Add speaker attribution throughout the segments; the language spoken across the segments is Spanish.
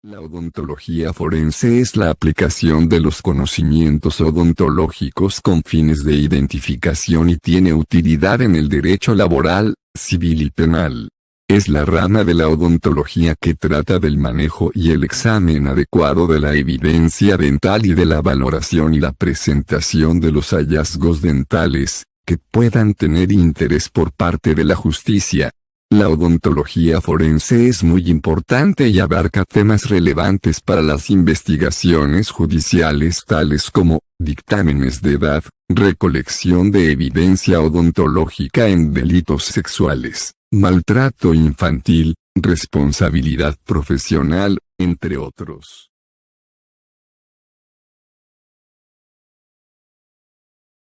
Speaker 1: La odontología forense es la aplicación de los conocimientos odontológicos con fines de identificación y tiene utilidad en el derecho laboral, civil y penal. Es la rama de la odontología que trata del manejo y el examen adecuado de la evidencia dental y de la valoración y la presentación de los hallazgos dentales, que puedan tener interés por parte de la justicia. La odontología forense es muy importante y abarca temas relevantes para las investigaciones judiciales tales como dictámenes de edad, recolección de evidencia odontológica en delitos sexuales, maltrato infantil, responsabilidad profesional, entre otros.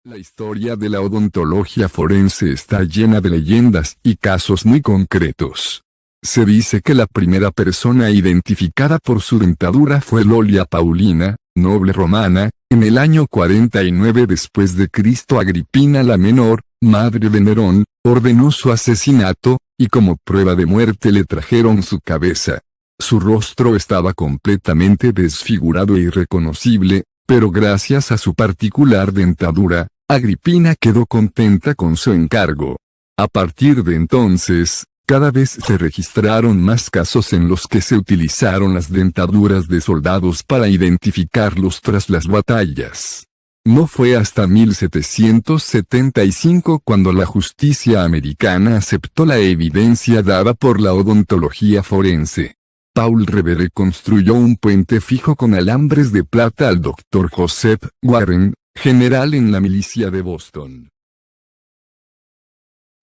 Speaker 1: La historia de la odontología forense está llena de leyendas y casos muy concretos. Se dice que la primera persona identificada por su dentadura fue Lolia Paulina, noble romana, en el año 49 después de Cristo. Agripina la Menor, madre de Nerón, ordenó su asesinato, y como prueba de muerte le trajeron su cabeza. Su rostro estaba completamente desfigurado e irreconocible, pero gracias a su particular dentadura, Agripina quedó contenta con su encargo. A partir de entonces, cada vez se registraron más casos en los que se utilizaron las dentaduras de soldados para identificarlos tras las batallas. No fue hasta 1775 cuando la justicia americana aceptó la evidencia dada por la odontología forense. Paul Revere construyó un puente fijo con alambres de plata al Dr. Joseph Warren, general en la milicia de Boston.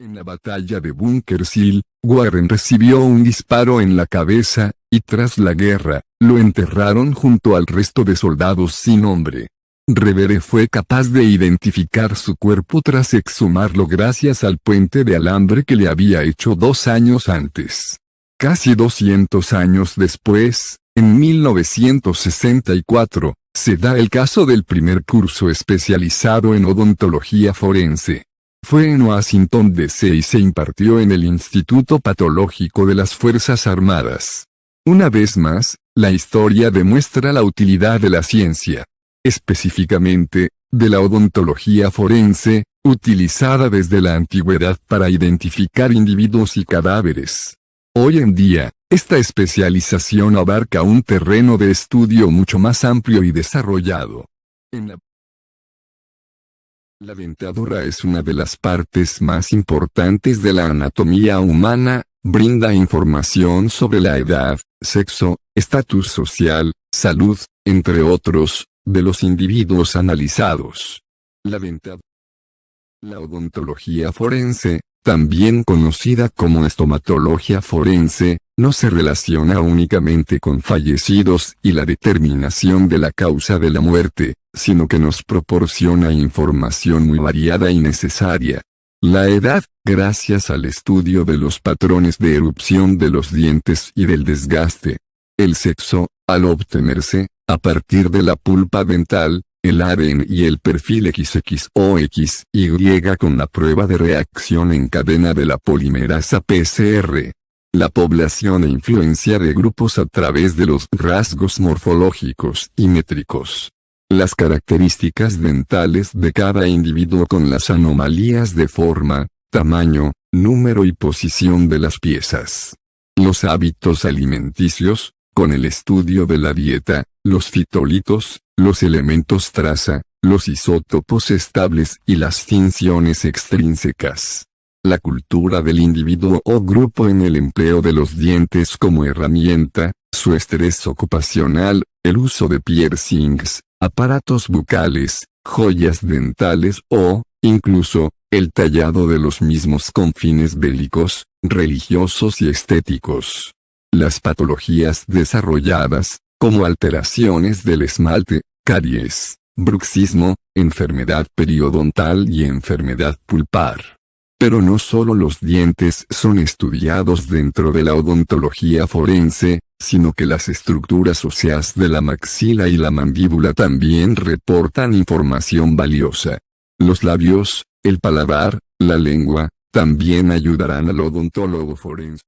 Speaker 1: En la batalla de Bunker Hill, Warren recibió un disparo en la cabeza, y tras la guerra, lo enterraron junto al resto de soldados sin nombre. Revere fue capaz de identificar su cuerpo tras exhumarlo gracias al puente de alambre que le había hecho 2 años antes. Casi 200 años después, en 1964, se da el caso del primer curso especializado en odontología forense. Fue en Washington, D.C. y se impartió en el Instituto Patológico de las Fuerzas Armadas. Una vez más, la historia demuestra la utilidad de la ciencia. Específicamente, de la odontología forense, utilizada desde la antigüedad para identificar individuos y cadáveres. Hoy en día, esta especialización abarca un terreno de estudio mucho más amplio y desarrollado. La dentadura es una de las partes más importantes de la anatomía humana, brinda información sobre la edad, sexo, estatus social, salud, entre otros, de los individuos analizados. La odontología forense, también conocida como estomatología forense, no se relaciona únicamente con fallecidos y la determinación de la causa de la muerte, sino que nos proporciona información muy variada y necesaria. La edad, gracias al estudio de los patrones de erupción de los dientes y del desgaste. El sexo, al obtenerse, a partir de la pulpa dental, el ADN y el perfil XX o XY con la prueba de reacción en cadena de la polimerasa PCR. La población e influencia de grupos a través de los rasgos morfológicos y métricos. Las características dentales de cada individuo con las anomalías de forma, tamaño, número y posición de las piezas. Los hábitos alimenticios, con el estudio de la dieta, los fitolitos, los elementos traza, los isótopos estables y las funciones extrínsecas. La cultura del individuo o grupo en el empleo de los dientes como herramienta, su estrés ocupacional, el uso de piercings, aparatos bucales, joyas dentales o, incluso, el tallado de los mismos con fines bélicos, religiosos y estéticos. Las patologías desarrolladas, como alteraciones del esmalte, caries, bruxismo, enfermedad periodontal y enfermedad pulpar. Pero no solo los dientes son estudiados dentro de la odontología forense, sino que las estructuras óseas de la maxila y la mandíbula también reportan información valiosa. Los labios, el paladar, la lengua, también ayudarán al odontólogo forense.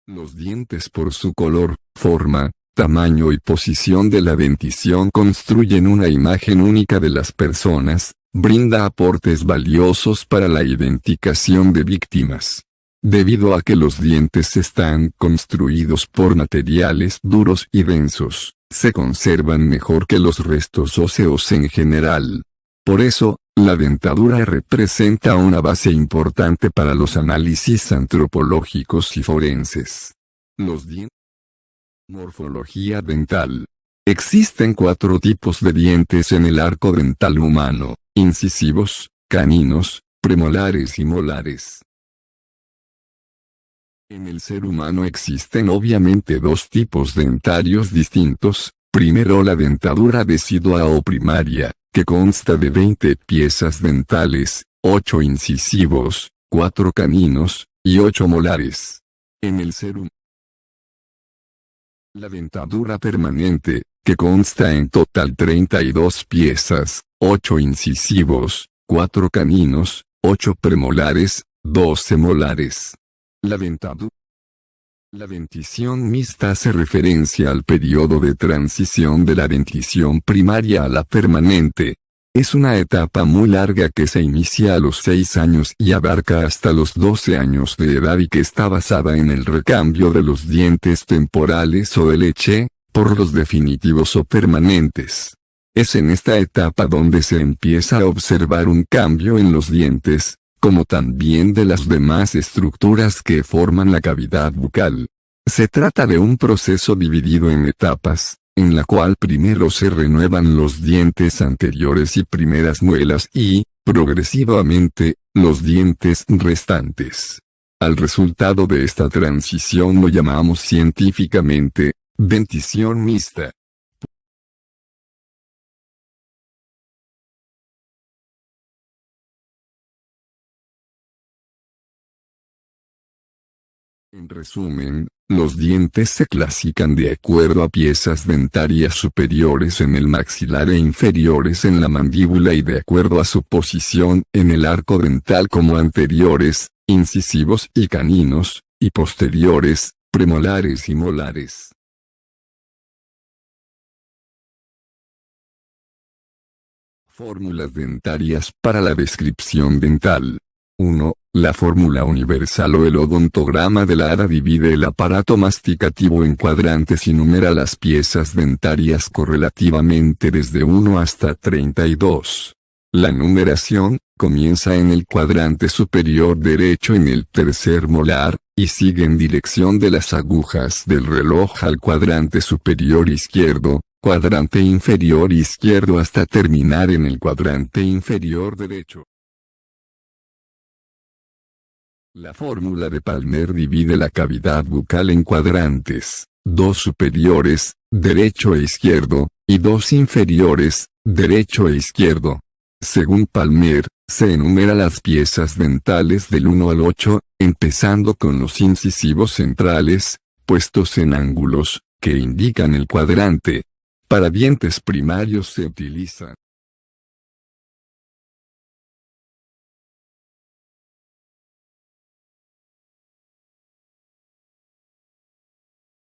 Speaker 1: Los dientes por su color, forma, tamaño y posición de la dentición construyen una imagen única de las personas, brinda aportes valiosos para la identificación de víctimas. Debido a que los dientes están construidos por materiales duros y densos, se conservan mejor que los restos óseos en general. Por eso, la dentadura representa una base importante para los análisis antropológicos y forenses. Los dientes. Morfología dental. Existen 4 tipos de dientes en el arco dental humano: incisivos, caninos, premolares y molares. En el ser humano existen obviamente 2 tipos dentarios distintos. Primero, la dentadura decidua o primaria, que consta de 20 piezas dentales, 8 incisivos, 4 caninos, y 8 molares. En el ser humano, la dentadura permanente, que consta en total 32 piezas, 8 incisivos, 4 caninos, 8 premolares, 12 molares. La dentición mixta hace referencia al periodo de transición de la dentición primaria a la permanente. Es una etapa muy larga que se inicia a los 6 años y abarca hasta los 12 años de edad y que está basada en el recambio de los dientes temporales o de leche, por los definitivos o permanentes. Es en esta etapa donde se empieza a observar un cambio en los dientes, como también de las demás estructuras que forman la cavidad bucal. Se trata de un proceso dividido en etapas, en la cual primero se renuevan los dientes anteriores y primeras muelas y, progresivamente, los dientes restantes. Al resultado de esta transición lo llamamos científicamente, dentición mixta. En resumen, los dientes se clasifican de acuerdo a piezas dentarias superiores en el maxilar e inferiores en la mandíbula y de acuerdo a su posición en el arco dental como anteriores, incisivos y caninos, y posteriores, premolares y molares. Fórmulas dentarias para la descripción dental. 1. La fórmula universal o el odontograma de la hada divide el aparato masticativo en cuadrantes y numera las piezas dentarias correlativamente desde 1 hasta 32. La numeración comienza en el cuadrante superior derecho en el tercer molar, y sigue en dirección de las agujas del reloj al cuadrante superior izquierdo, cuadrante inferior izquierdo hasta terminar en el cuadrante inferior derecho. La fórmula de Palmer divide la cavidad bucal en cuadrantes, 2 superiores, derecho e izquierdo, y 2 inferiores, derecho e izquierdo. Según Palmer, se enumera las piezas dentales del 1 al 8, empezando con los incisivos centrales, puestos en ángulos, que indican el cuadrante. Para dientes primarios se utiliza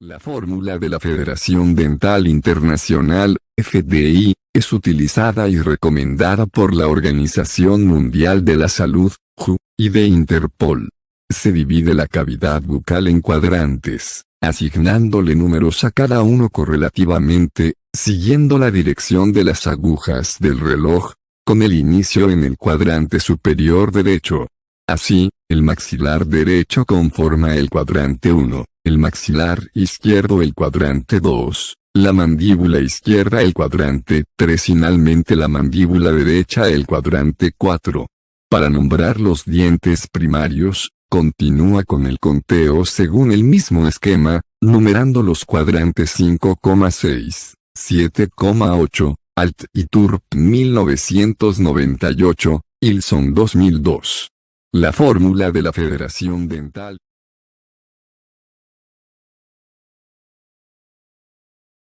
Speaker 1: la fórmula de la Federación Dental Internacional, FDI, es utilizada y recomendada por la Organización Mundial de la Salud, WHO, y de Interpol. Se divide la cavidad bucal en cuadrantes, asignándole números a cada uno correlativamente, siguiendo la dirección de las agujas del reloj, con el inicio en el cuadrante superior derecho. Así, el maxilar derecho conforma el cuadrante 1, el maxilar izquierdo el cuadrante 2, la mandíbula izquierda el cuadrante 3 y finalmente la mandíbula derecha el cuadrante 4. Para nombrar los dientes primarios, continúa con el conteo según el mismo esquema, numerando los cuadrantes 5,6, 7,8, Alt y Turp 1998, Ilson 2002. La fórmula de la Federación Dental.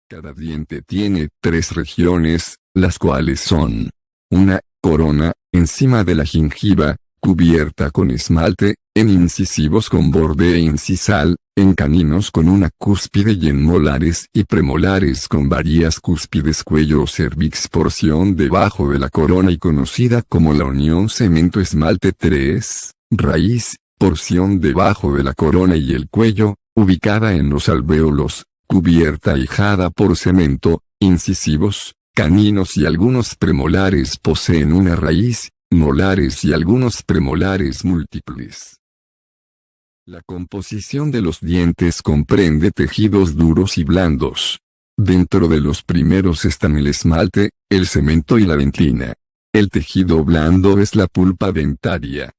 Speaker 1: Cada diente tiene 3 regiones, las cuales son: una corona, encima de la gengiva, cubierta con esmalte, en incisivos con borde incisal, en caninos con una cúspide y en molares y premolares con varias cúspides, cuello o cervix, porción debajo de la corona y conocida como la unión cemento-esmalte. 3. Raíz, porción debajo de la corona y el cuello, ubicada en los alvéolos, cubierta ahijada por cemento. Incisivos, caninos y algunos premolares poseen una raíz, molares y algunos premolares múltiples. La composición de los dientes comprende tejidos duros y blandos. Dentro de los primeros están el esmalte, el cemento y la dentina. El tejido blando es la pulpa dentaria.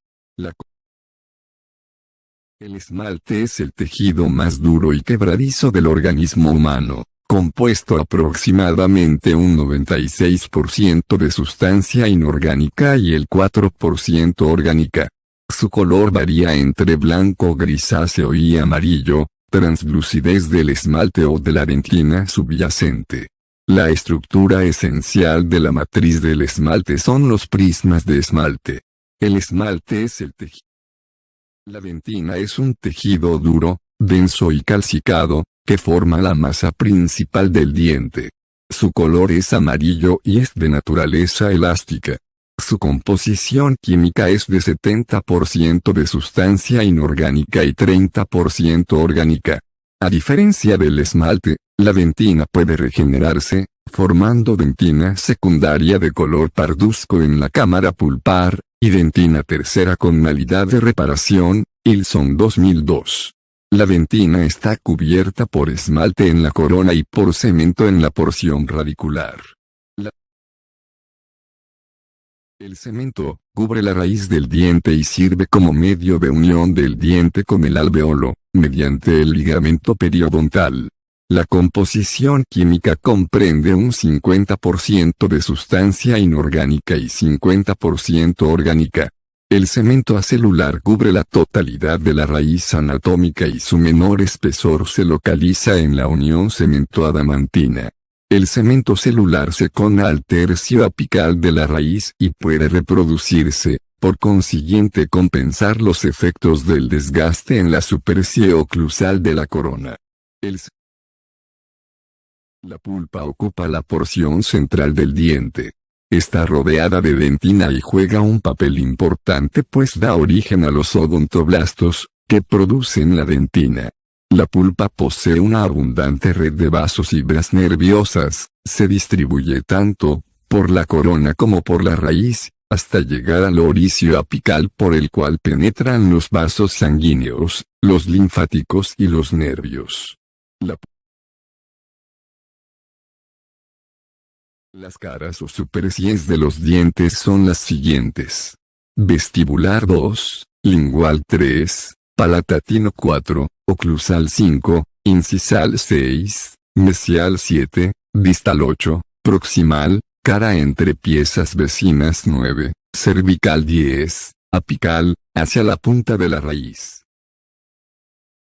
Speaker 1: El esmalte es el tejido más duro y quebradizo del organismo humano, compuesto aproximadamente un 96% de sustancia inorgánica y el 4% orgánica. Su color varía entre blanco grisáceo y amarillo, translucidez del esmalte o de la dentina subyacente. La estructura esencial de la matriz del esmalte son los prismas de esmalte. El esmalte es el tejido. La dentina es un tejido duro, denso y calcicado, que forma la masa principal del diente. Su color es amarillo y es de naturaleza elástica. Su composición química es de 70% de sustancia inorgánica y 30% orgánica. A diferencia del esmalte, la dentina puede regenerarse, formando dentina secundaria de color parduzco en la cámara pulpar, y dentina tercera con calidad de reparación, Ilson 2002. La dentina está cubierta por esmalte en la corona y por cemento en la porción radicular. El cemento cubre la raíz del diente y sirve como medio de unión del diente con el alveolo, mediante el ligamento periodontal. La composición química comprende un 50% de sustancia inorgánica y 50% orgánica. El cemento acelular cubre la totalidad de la raíz anatómica y su menor espesor se localiza en la unión cemento-adamantina. El cemento celular se cona al tercio apical de la raíz y puede reproducirse, por consiguiente compensar los efectos del desgaste en la superficie oclusal de la corona. La pulpa ocupa la porción central del diente. Está rodeada de dentina y juega un papel importante pues da origen a los odontoblastos, que producen la dentina. La pulpa posee una abundante red de vasos y fibras nerviosas, se distribuye tanto por la corona como por la raíz, hasta llegar al orificio apical por el cual penetran los vasos sanguíneos, los linfáticos y los nervios. Las caras o superficies de los dientes son las siguientes: vestibular 2, lingual 3, palatino 4, oclusal 5, incisal 6, mesial 7, distal 8, proximal, cara entre piezas vecinas 9, cervical 10, apical, hacia la punta de la raíz.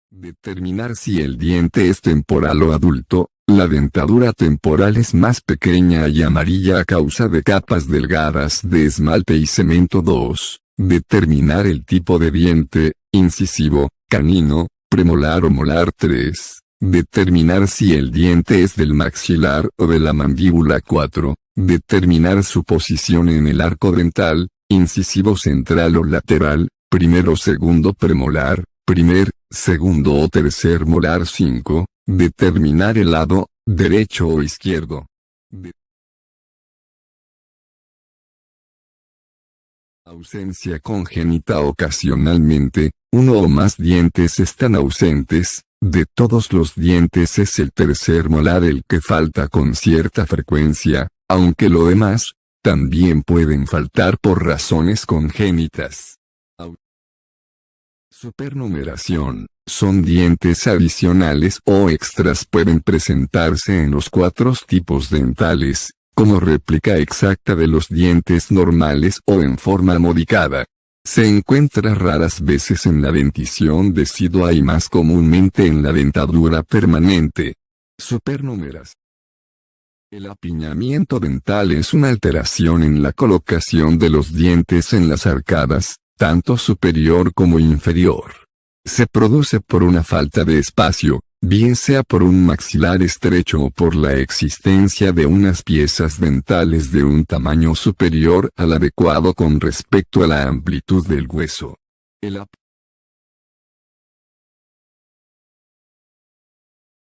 Speaker 1: Determinar si el diente es temporal o adulto. La dentadura temporal es más pequeña y amarilla a causa de capas delgadas de esmalte y cemento. 2. Determinar el tipo de diente, incisivo, canino, premolar o molar. 3. Determinar si el diente es del maxilar o de la mandíbula. 4. Determinar su posición en el arco dental, incisivo central o lateral, primero o segundo premolar, primer, segundo o tercer molar. 5. Determinar el lado, derecho o izquierdo. Ausencia congénita. Ocasionalmente, uno o más dientes están ausentes. De todos los dientes es el tercer molar el que falta con cierta frecuencia, aunque lo demás, también pueden faltar por razones congénitas. Supernumeración. Son dientes adicionales o extras, pueden presentarse en los 4 tipos dentales, como réplica exacta de los dientes normales o en forma modificada. Se encuentra raras veces en la dentición decidua y más comúnmente en la dentadura permanente. Supernumeras. El apiñamiento dental es una alteración en la colocación de los dientes en las arcadas, tanto superior como inferior. Se produce por una falta de espacio, bien sea por un maxilar estrecho o por la existencia de unas piezas dentales de un tamaño superior al adecuado con respecto a la amplitud del hueso.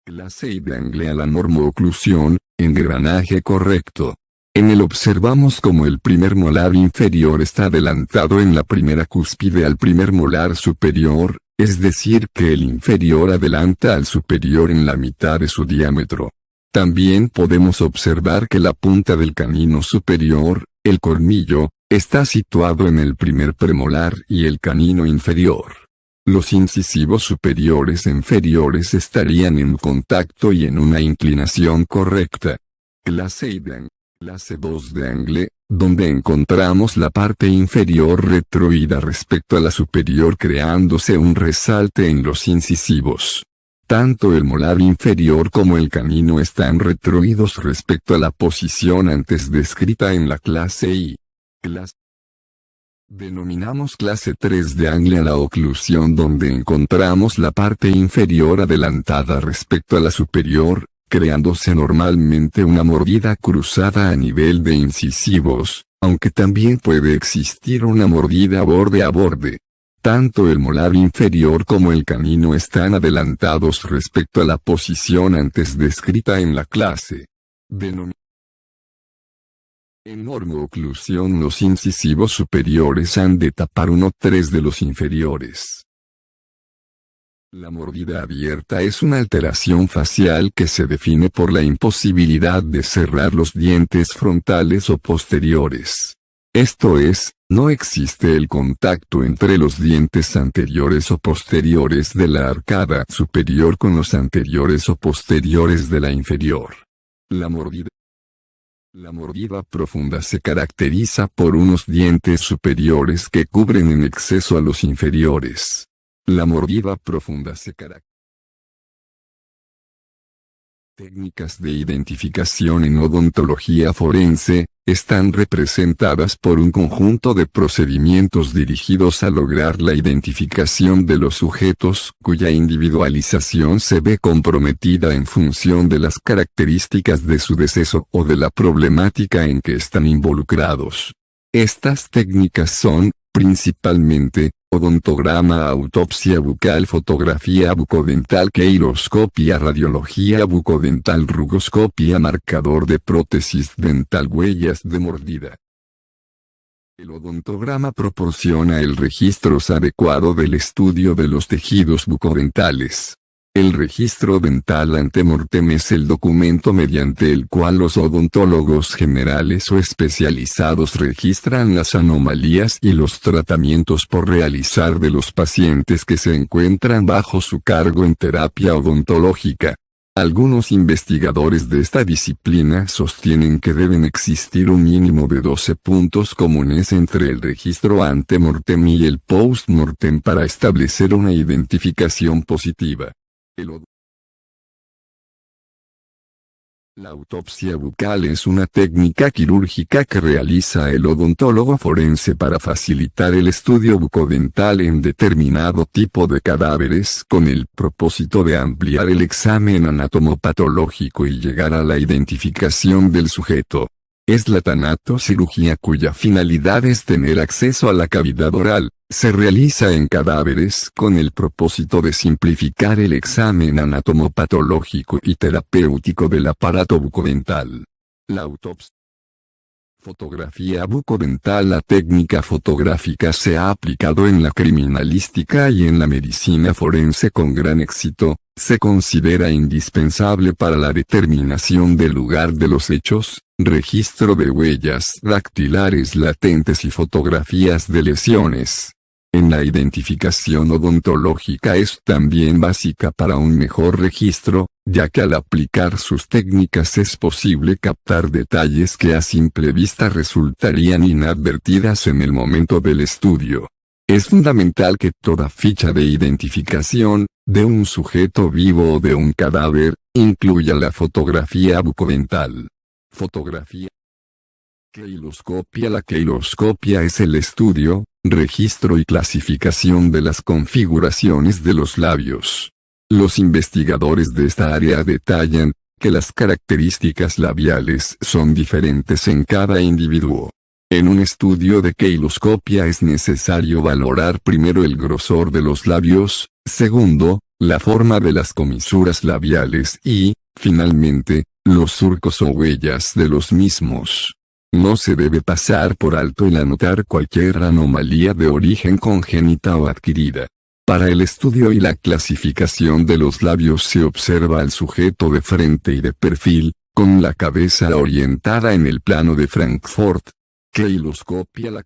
Speaker 1: Clase I de angle a la normooclusión, engranaje correcto. En él observamos como el primer molar inferior está adelantado en la primera cúspide al primer molar superior, es decir que el inferior adelanta al superior en la mitad de su diámetro. También podemos observar que la punta del canino superior, el colmillo, está situado en el primer premolar y el canino inferior. Los incisivos superiores e inferiores estarían en contacto y en una inclinación correcta. Clase I de Clase II de angle, donde encontramos la parte inferior retroída respecto a la superior creándose un resalte en los incisivos. Tanto el molar inferior como el canino están retroídos respecto a la posición antes descrita en la clase I. Denominamos clase III de angle a la oclusión donde encontramos la parte inferior adelantada respecto a la superior, creándose normalmente una mordida cruzada a nivel de incisivos, aunque también puede existir una mordida borde a borde. Tanto el molar inferior como el canino están adelantados respecto a la posición antes descrita en la clase. En normooclusión los incisivos superiores han de tapar 1/3 de los inferiores. La mordida abierta es una alteración facial que se define por la imposibilidad de cerrar los dientes frontales o posteriores. Esto es, no existe el contacto entre los dientes anteriores o posteriores de la arcada superior con los anteriores o posteriores de la inferior. La mordida profunda se caracteriza por unos dientes superiores que cubren en exceso a los inferiores. La mordida profunda se caracteriza. Técnicas de identificación en odontología forense, están representadas por un conjunto de procedimientos dirigidos a lograr la identificación de los sujetos cuya individualización se ve comprometida en función de las características de su deceso o de la problemática en que están involucrados. Estas técnicas son, principalmente, odontograma, autopsia bucal, fotografía bucodental, queiroscopia, radiología bucodental, rugoscopia, marcador de prótesis dental, huellas de mordida. El odontograma proporciona el registro adecuado del estudio de los tejidos bucodentales. El registro dental ante mortem es el documento mediante el cual los odontólogos generales o especializados registran las anomalías y los tratamientos por realizar de los pacientes que se encuentran bajo su cargo en terapia odontológica. Algunos investigadores de esta disciplina sostienen que deben existir un mínimo de 12 puntos comunes entre el registro ante mortem y el post-mortem para establecer una identificación positiva. La autopsia bucal es una técnica quirúrgica que realiza el odontólogo forense para facilitar el estudio bucodental en determinado tipo de cadáveres con el propósito de ampliar el examen anatomopatológico y llegar a la identificación del sujeto. Es la tanatocirugía cuya finalidad es tener acceso a la cavidad oral. Se realiza en cadáveres con el propósito de simplificar el examen anatomopatológico y terapéutico del aparato bucodental. La autopsia. Fotografía bucodental. La técnica fotográfica se ha aplicado en la criminalística y en la medicina forense con gran éxito. Se considera indispensable para la determinación del lugar de los hechos, registro de huellas dactilares latentes y fotografías de lesiones. En la identificación odontológica es también básica para un mejor registro, ya que al aplicar sus técnicas es posible captar detalles que a simple vista resultarían inadvertidas en el momento del estudio. Es fundamental que toda ficha de identificación, de un sujeto vivo o de un cadáver, incluya la fotografía bucodental. Fotografía. Queiloscopia. La queiloscopia es el estudio, registro y clasificación de las configuraciones de los labios. Los investigadores de esta área detallan que las características labiales son diferentes en cada individuo. En un estudio de queiloscopia es necesario valorar primero el grosor de los labios, segundo, la forma de las comisuras labiales y, finalmente, los surcos o huellas de los mismos. No se debe pasar por alto el anotar cualquier anomalía de origen congénita o adquirida. Para el estudio y la clasificación de los labios se observa al sujeto de frente y de perfil, con la cabeza orientada en el plano de Frankfurt. Queiloscopia. La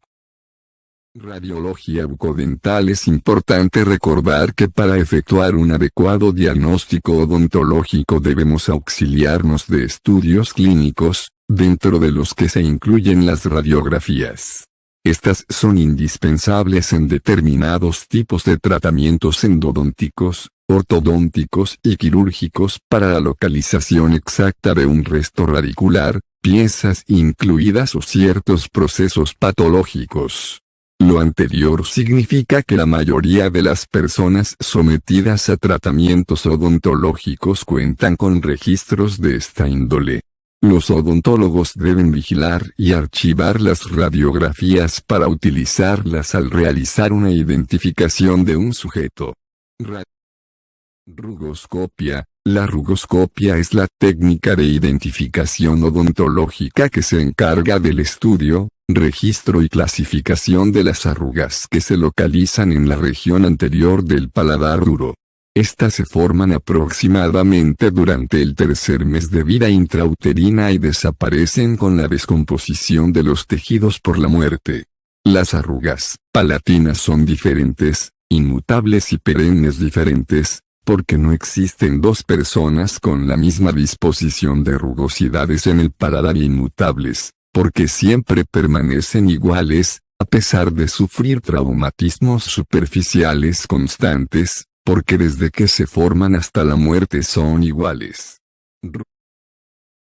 Speaker 1: radiología bucodental. Es importante recordar que para efectuar un adecuado diagnóstico odontológico debemos auxiliarnos de estudios clínicos, dentro de los que se incluyen las radiografías. Estas son indispensables en determinados tipos de tratamientos endodónticos, ortodónticos y quirúrgicos para la localización exacta de un resto radicular, piezas incluidas o ciertos procesos patológicos. Lo anterior significa que la mayoría de las personas sometidas a tratamientos odontológicos cuentan con registros de esta índole. Los odontólogos deben vigilar y archivar las radiografías para utilizarlas al realizar una identificación de un sujeto. Rugoscopia. La rugoscopia es la técnica de identificación odontológica que se encarga del estudio, registro y clasificación de las arrugas que se localizan en la región anterior del paladar duro. Estas se forman aproximadamente durante el tercer mes de vida intrauterina y desaparecen con la descomposición de los tejidos por la muerte. Las arrugas palatinas son diferentes, inmutables y perennes diferentes, porque no existen dos personas con la misma disposición de rugosidades en el paladar inmutables, porque siempre permanecen iguales, a pesar de sufrir traumatismos superficiales constantes, porque desde que se forman hasta la muerte son iguales.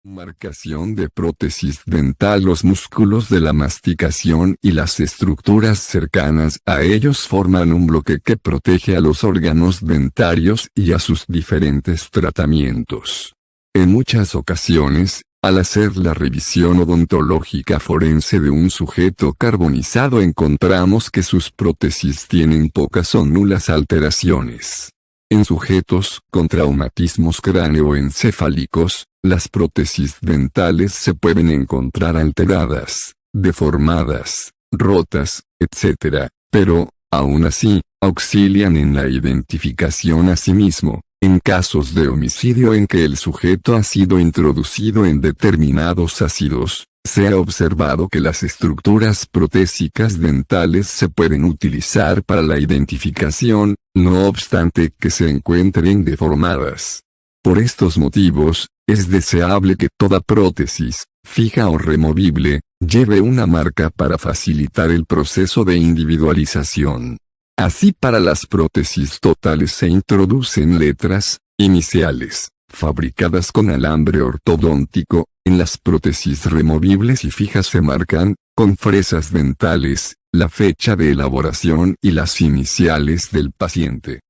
Speaker 1: Marcación de prótesis dental. Los músculos de la masticación y las estructuras cercanas a ellos forman un bloque que protege a los órganos dentarios y a sus diferentes tratamientos. En muchas ocasiones, al hacer la revisión odontológica forense de un sujeto carbonizado encontramos que sus prótesis tienen pocas o nulas alteraciones. En sujetos con traumatismos cráneoencefálicos, las prótesis dentales se pueden encontrar alteradas, deformadas, rotas, etc., pero, aún así, auxilian en la identificación a sí mismo. En casos de homicidio en que el sujeto ha sido introducido en determinados ácidos, se ha observado que las estructuras protésicas dentales se pueden utilizar para la identificación, no obstante que se encuentren deformadas. Por estos motivos, es deseable que toda prótesis, fija o removible, lleve una marca para facilitar el proceso de individualización. Así para las prótesis totales se introducen letras, iniciales, fabricadas con alambre ortodóntico, en las prótesis removibles y fijas se marcan, con fresas dentales, la fecha de elaboración y las iniciales del paciente.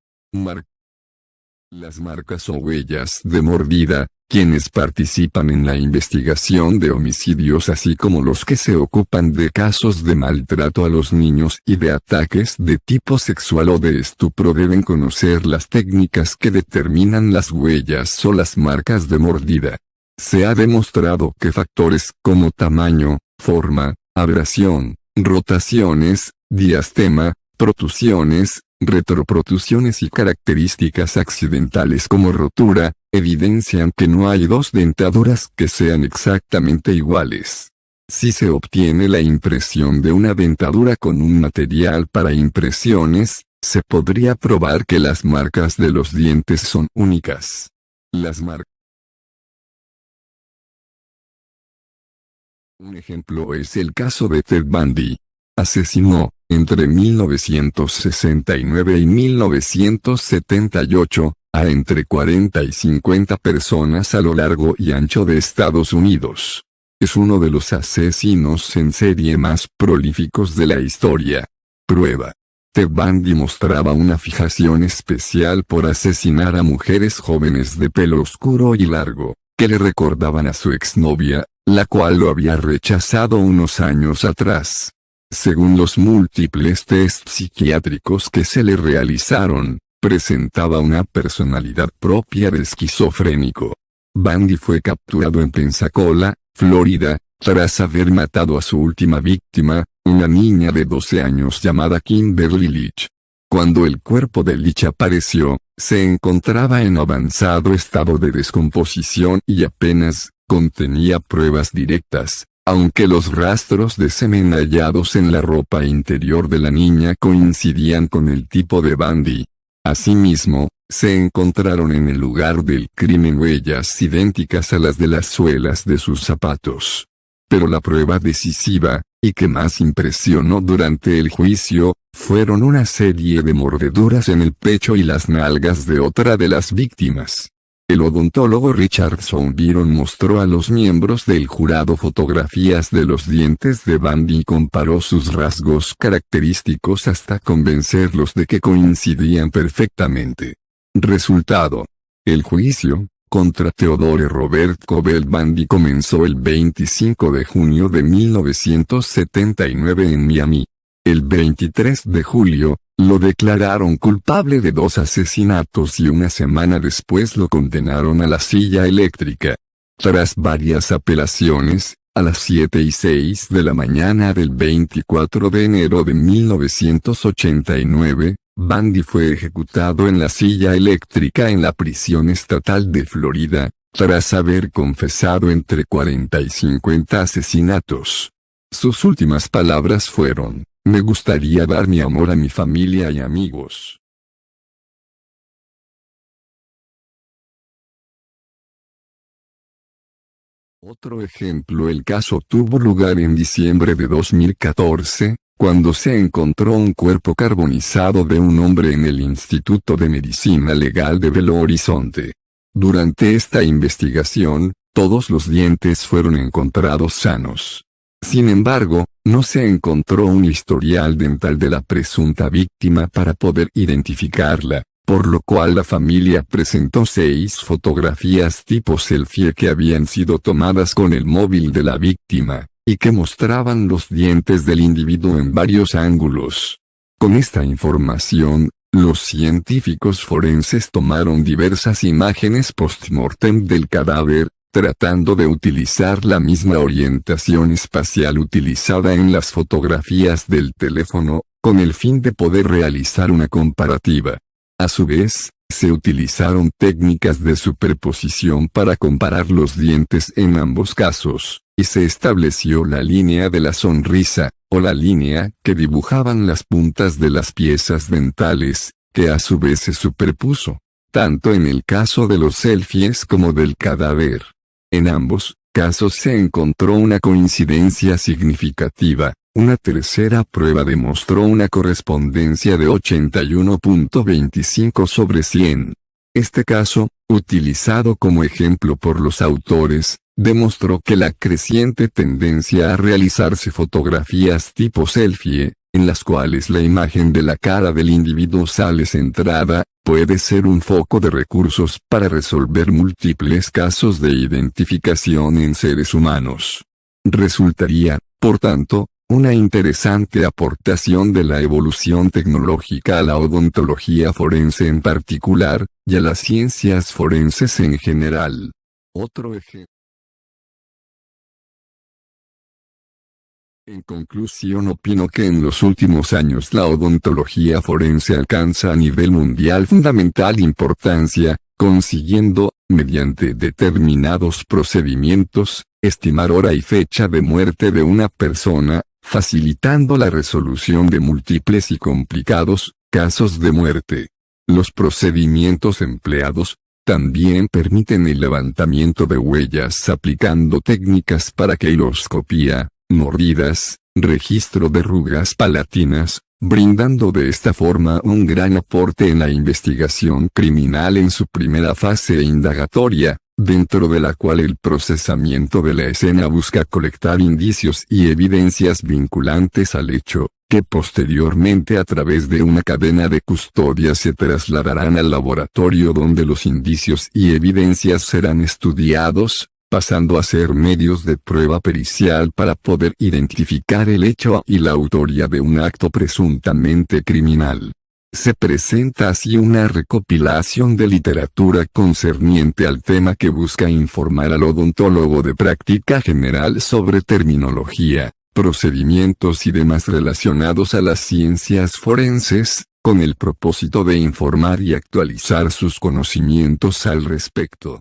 Speaker 1: Las marcas o huellas de mordida. Quienes participan en la investigación de homicidios así como los que se ocupan de casos de maltrato a los niños y de ataques de tipo sexual o de estupro deben conocer las técnicas que determinan las huellas o las marcas de mordida. Se ha demostrado que factores como tamaño, forma, abrasión, rotaciones, diastema, protusiones, retroprotusiones y características accidentales como rotura, evidencian que no hay dos dentaduras que sean exactamente iguales. Si se obtiene la impresión de una dentadura con un material para impresiones, se podría probar que las marcas de los dientes son únicas. Un ejemplo es el caso de Ted Bundy. Asesinó, entre 1969 y 1978, a entre 40 y 50 personas a lo largo y ancho de Estados Unidos. Es uno de los asesinos en serie más prolíficos de la historia. Prueba. Ted Bundy mostraba una fijación especial por asesinar a mujeres jóvenes de pelo oscuro y largo, que le recordaban a su exnovia, la cual lo había rechazado unos años atrás. Según los múltiples tests psiquiátricos que se le realizaron, presentaba una personalidad propia de esquizofrénico. Bundy fue capturado en Pensacola, Florida, tras haber matado a su última víctima, una niña de 12 años llamada Kimberly Leach. Cuando el cuerpo de Leach apareció, se encontraba en avanzado estado de descomposición y apenas contenía pruebas directas, aunque los rastros de semen hallados en la ropa interior de la niña coincidían con el tipo de Bundy. Asimismo, se encontraron en el lugar del crimen huellas idénticas a las de las suelas de sus zapatos. Pero la prueba decisiva, y que más impresionó durante el juicio, fueron una serie de mordeduras en el pecho y las nalgas de otra de las víctimas. El odontólogo Richard Soundiron mostró a los miembros del jurado fotografías de los dientes de Bundy y comparó sus rasgos característicos hasta convencerlos de que coincidían perfectamente. Resultado. El juicio contra Theodore Robert Cobell Bundy comenzó el 25 de junio de 1979 en Miami. El 23 de julio, lo declararon culpable de 2 asesinatos y una semana después lo condenaron a la silla eléctrica. Tras varias apelaciones, a las 7:06 de la mañana del 24 de enero de 1989, Bundy fue ejecutado en la silla eléctrica en la prisión estatal de Florida, tras haber confesado entre 40 y 50 asesinatos. Sus últimas palabras fueron: "Me gustaría dar mi amor a mi familia y amigos". Otro ejemplo: el caso tuvo lugar en diciembre de 2014, cuando se encontró un cuerpo carbonizado de un hombre en el Instituto de Medicina Legal de Belo Horizonte. Durante esta investigación, todos los dientes fueron encontrados sanos. Sin embargo, no se encontró un historial dental de la presunta víctima para poder identificarla, por lo cual la familia presentó 6 fotografías tipo selfie que habían sido tomadas con el móvil de la víctima, y que mostraban los dientes del individuo en varios ángulos. Con esta información, los científicos forenses tomaron diversas imágenes post-mortem del cadáver, tratando de utilizar la misma orientación espacial utilizada en las fotografías del teléfono, con el fin de poder realizar una comparativa. A su vez, se utilizaron técnicas de superposición para comparar los dientes en ambos casos, y se estableció la línea de la sonrisa, o la línea que dibujaban las puntas de las piezas dentales, que a su vez se superpuso, tanto en el caso de los selfies como del cadáver. En ambos casos se encontró una coincidencia significativa. Una tercera prueba demostró una correspondencia de 81.25 sobre 100. Este caso, utilizado como ejemplo por los autores, demostró que la creciente tendencia a realizarse fotografías tipo selfie, en las cuales la imagen de la cara del individuo sale centrada, puede ser un foco de recursos para resolver múltiples casos de identificación en seres humanos. Resultaría, por tanto, una interesante aportación de la evolución tecnológica a la odontología forense en particular, y a las ciencias forenses en general. Otro ejemplo. En conclusión, opino que en los últimos años la odontología forense alcanza a nivel mundial fundamental importancia, consiguiendo, mediante determinados procedimientos, estimar hora y fecha de muerte de una persona, facilitando la resolución de múltiples y complicados casos de muerte. Los procedimientos empleados también permiten el levantamiento de huellas aplicando técnicas para queiloscopía, mordidas, registro de arrugas palatinas, brindando de esta forma un gran aporte en la investigación criminal en su primera fase indagatoria, dentro de la cual el procesamiento de la escena busca colectar indicios y evidencias vinculantes al hecho, que posteriormente a través de una cadena de custodia se trasladarán al laboratorio donde los indicios y evidencias serán estudiados, pasando a ser medios de prueba pericial para poder identificar el hecho y la autoría de un acto presuntamente criminal. Se presenta así una recopilación de literatura concerniente al tema que busca informar al odontólogo de práctica general sobre terminología, procedimientos y demás relacionados a las ciencias forenses, con el propósito de informar y actualizar sus conocimientos al respecto.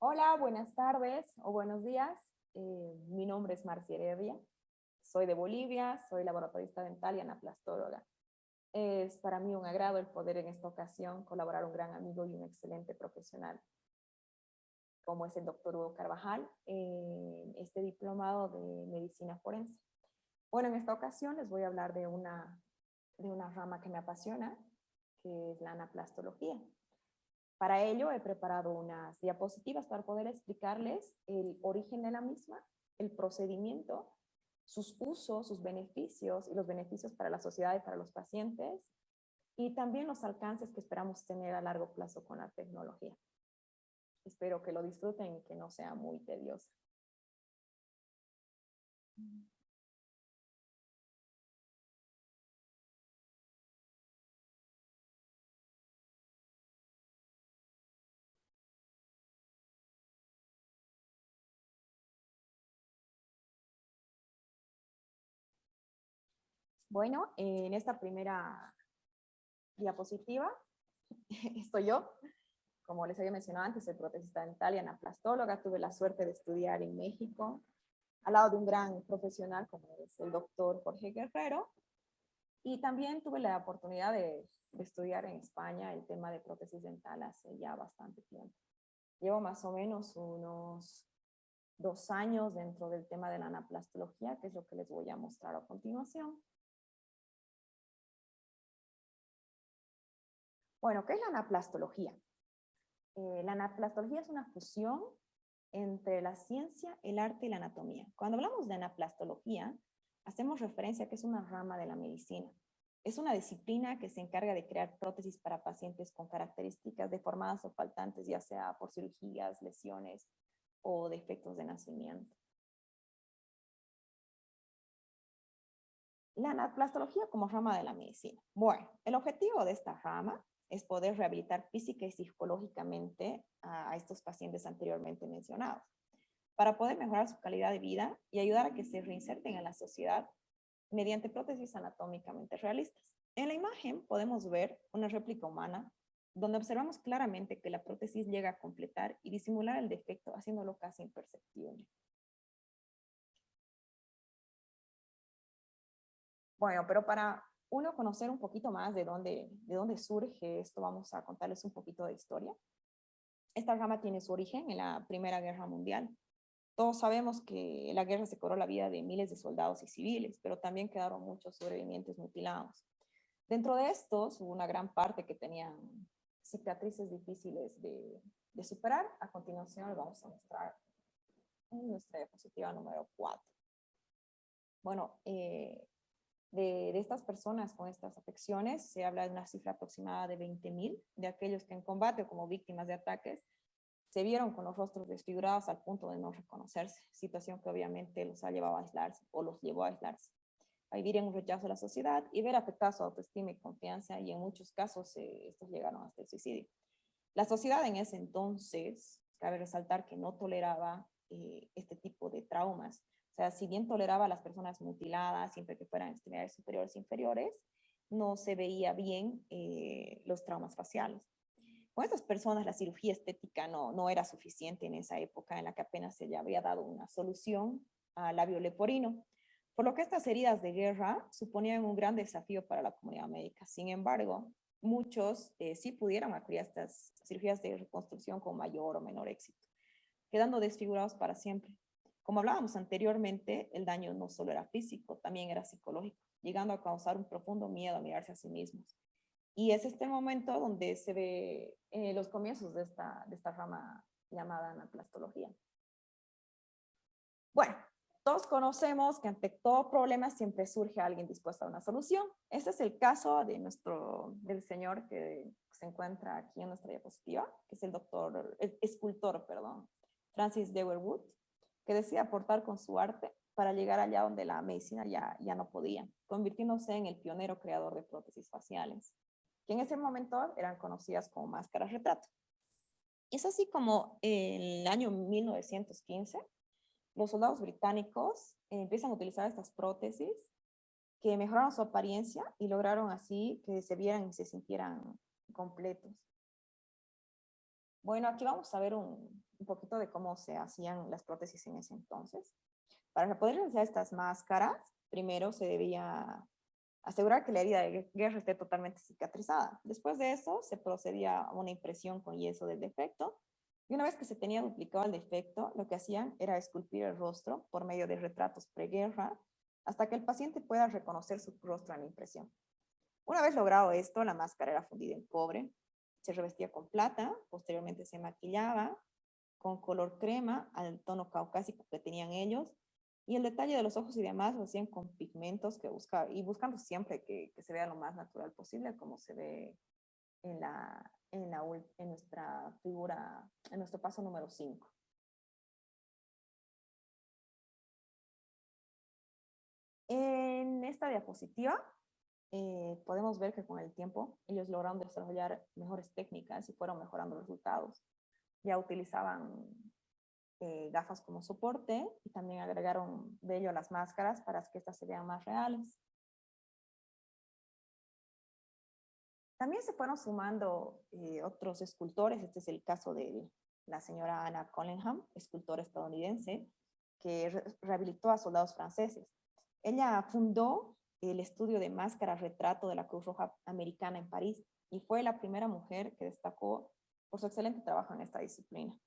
Speaker 2: Hola, buenas tardes o buenos días. Mi nombre es Marcia Heredia. Soy de Bolivia, soy laboratorista dental y anaplastóloga. Es para mí un agrado el poder en esta ocasión colaborar un gran amigo y un excelente profesional, como es el doctor Hugo Carvajal, en este diplomado de medicina forense. Bueno, en esta ocasión les voy a hablar de una rama que me apasiona, que es la anaplastología. Para ello he preparado unas diapositivas para poder explicarles el origen de la misma, el procedimiento, sus usos, sus beneficios y los beneficios para la sociedad y para los pacientes, y también los alcances que esperamos tener a largo plazo con la tecnología. Espero que lo disfruten y que no sea muy tedioso. Bueno, en esta primera diapositiva estoy yo. Como les había mencionado antes, soy protesista dental y anaplastóloga. Tuve la suerte de estudiar en México, al lado de un gran profesional como es el doctor Jorge Guerrero. Y también tuve la oportunidad de estudiar en España el tema de prótesis dental hace ya bastante tiempo. Llevo más o menos unos 2 años dentro del tema de la anaplastología, que es lo que les voy a mostrar a continuación. Bueno, ¿qué es la anaplastología? La anaplastología es una fusión entre la ciencia, el arte y la anatomía. Cuando hablamos de anaplastología, hacemos referencia a que es una rama de la medicina. Es una disciplina que se encarga de crear prótesis para pacientes con características deformadas o faltantes, ya sea por cirugías, lesiones o defectos de nacimiento. La anaplastología como rama de la medicina. Bueno, el objetivo de esta rama es poder rehabilitar física y psicológicamente a estos pacientes anteriormente mencionados, para poder mejorar su calidad de vida y ayudar a que se reinserten en la sociedad mediante prótesis anatómicamente realistas. En la imagen podemos ver una réplica humana donde observamos claramente que la prótesis llega a completar y disimular el defecto, haciéndolo casi imperceptible. Bueno, pero para uno conocer un poquito más de dónde surge esto, vamos a contarles un poquito de historia. Esta rama tiene su origen en la Primera Guerra Mundial. Todos sabemos que la guerra se cobró la vida de miles de soldados y civiles, pero también quedaron muchos sobrevivientes mutilados. Dentro de estos hubo una gran parte que tenían cicatrices difíciles de superar. A continuación les vamos a mostrar en nuestra diapositiva número 4. Bueno, de estas personas con estas afecciones, se habla de una cifra aproximada de 20.000 de aquellos que en combate o como víctimas de ataques se vieron con los rostros desfigurados al punto de no reconocerse, situación que obviamente los ha llevado a aislarse o los llevó a aislarse, a vivir en un rechazo a la sociedad y ver afectada su autoestima y confianza, y en muchos casos estos llegaron hasta el suicidio. La sociedad en ese entonces, cabe resaltar que no toleraba este tipo de traumas. O sea, si bien toleraba a las personas mutiladas, siempre que fueran extremidades superiores e inferiores, no se veía bien los traumas faciales. Con estas personas la cirugía estética no era suficiente en esa época en la que apenas se le había dado una solución al labio leporino, por lo que estas heridas de guerra suponían un gran desafío para la comunidad médica. Sin embargo, muchos sí pudieron acudir a estas cirugías de reconstrucción con mayor o menor éxito, quedando desfigurados para siempre. Como hablábamos anteriormente, el daño no solo era físico, también era psicológico, llegando a causar un profundo miedo a mirarse a sí mismos. Y es este momento donde se ve los comienzos de esta rama llamada anaplastología. Bueno, todos conocemos que ante todo problema siempre surge alguien dispuesto a una solución. Este es el caso del señor que se encuentra aquí en nuestra diapositiva, que es el escultor, perdón, Francis Dewey Wood, que decide aportar con su arte para llegar allá donde la medicina ya no podía, convirtiéndose en el pionero creador de prótesis faciales, que en ese momento eran conocidas como máscaras retrato. Es así como en el año 1915, los soldados británicos empiezan a utilizar estas prótesis que mejoraron su apariencia y lograron así que se vieran y se sintieran completos. Bueno, aquí vamos a ver un poquito de cómo se hacían las prótesis en ese entonces. Para poder realizar estas máscaras, primero se debía asegurar que la herida de guerra esté totalmente cicatrizada. Después de eso, se procedía a una impresión con yeso del defecto. Y una vez que se tenía duplicado el defecto, lo que hacían era esculpir el rostro por medio de retratos preguerra hasta que el paciente pueda reconocer su rostro en la impresión. Una vez logrado esto, la máscara era fundida en cobre, se revestía con plata, posteriormente se maquillaba con color crema al tono caucásico que tenían ellos, y el detalle de los ojos y demás lo hacían con pigmentos que buscando siempre que se vea lo más natural posible, como se ve en nuestra figura, en nuestro paso número 5. En esta diapositiva podemos ver que con el tiempo ellos lograron desarrollar mejores técnicas y fueron mejorando los resultados. Ya utilizaban gafas como soporte y también agregaron vello a las máscaras para que estas se vean más reales. También se fueron sumando otros escultores. Este es el caso de la señora Anna Collingham, escultora estadounidense, que rehabilitó a soldados franceses. Ella fundó el estudio de máscara retrato de la Cruz Roja Americana en París y fue la primera mujer que destacó por su excelente trabajo en esta disciplina.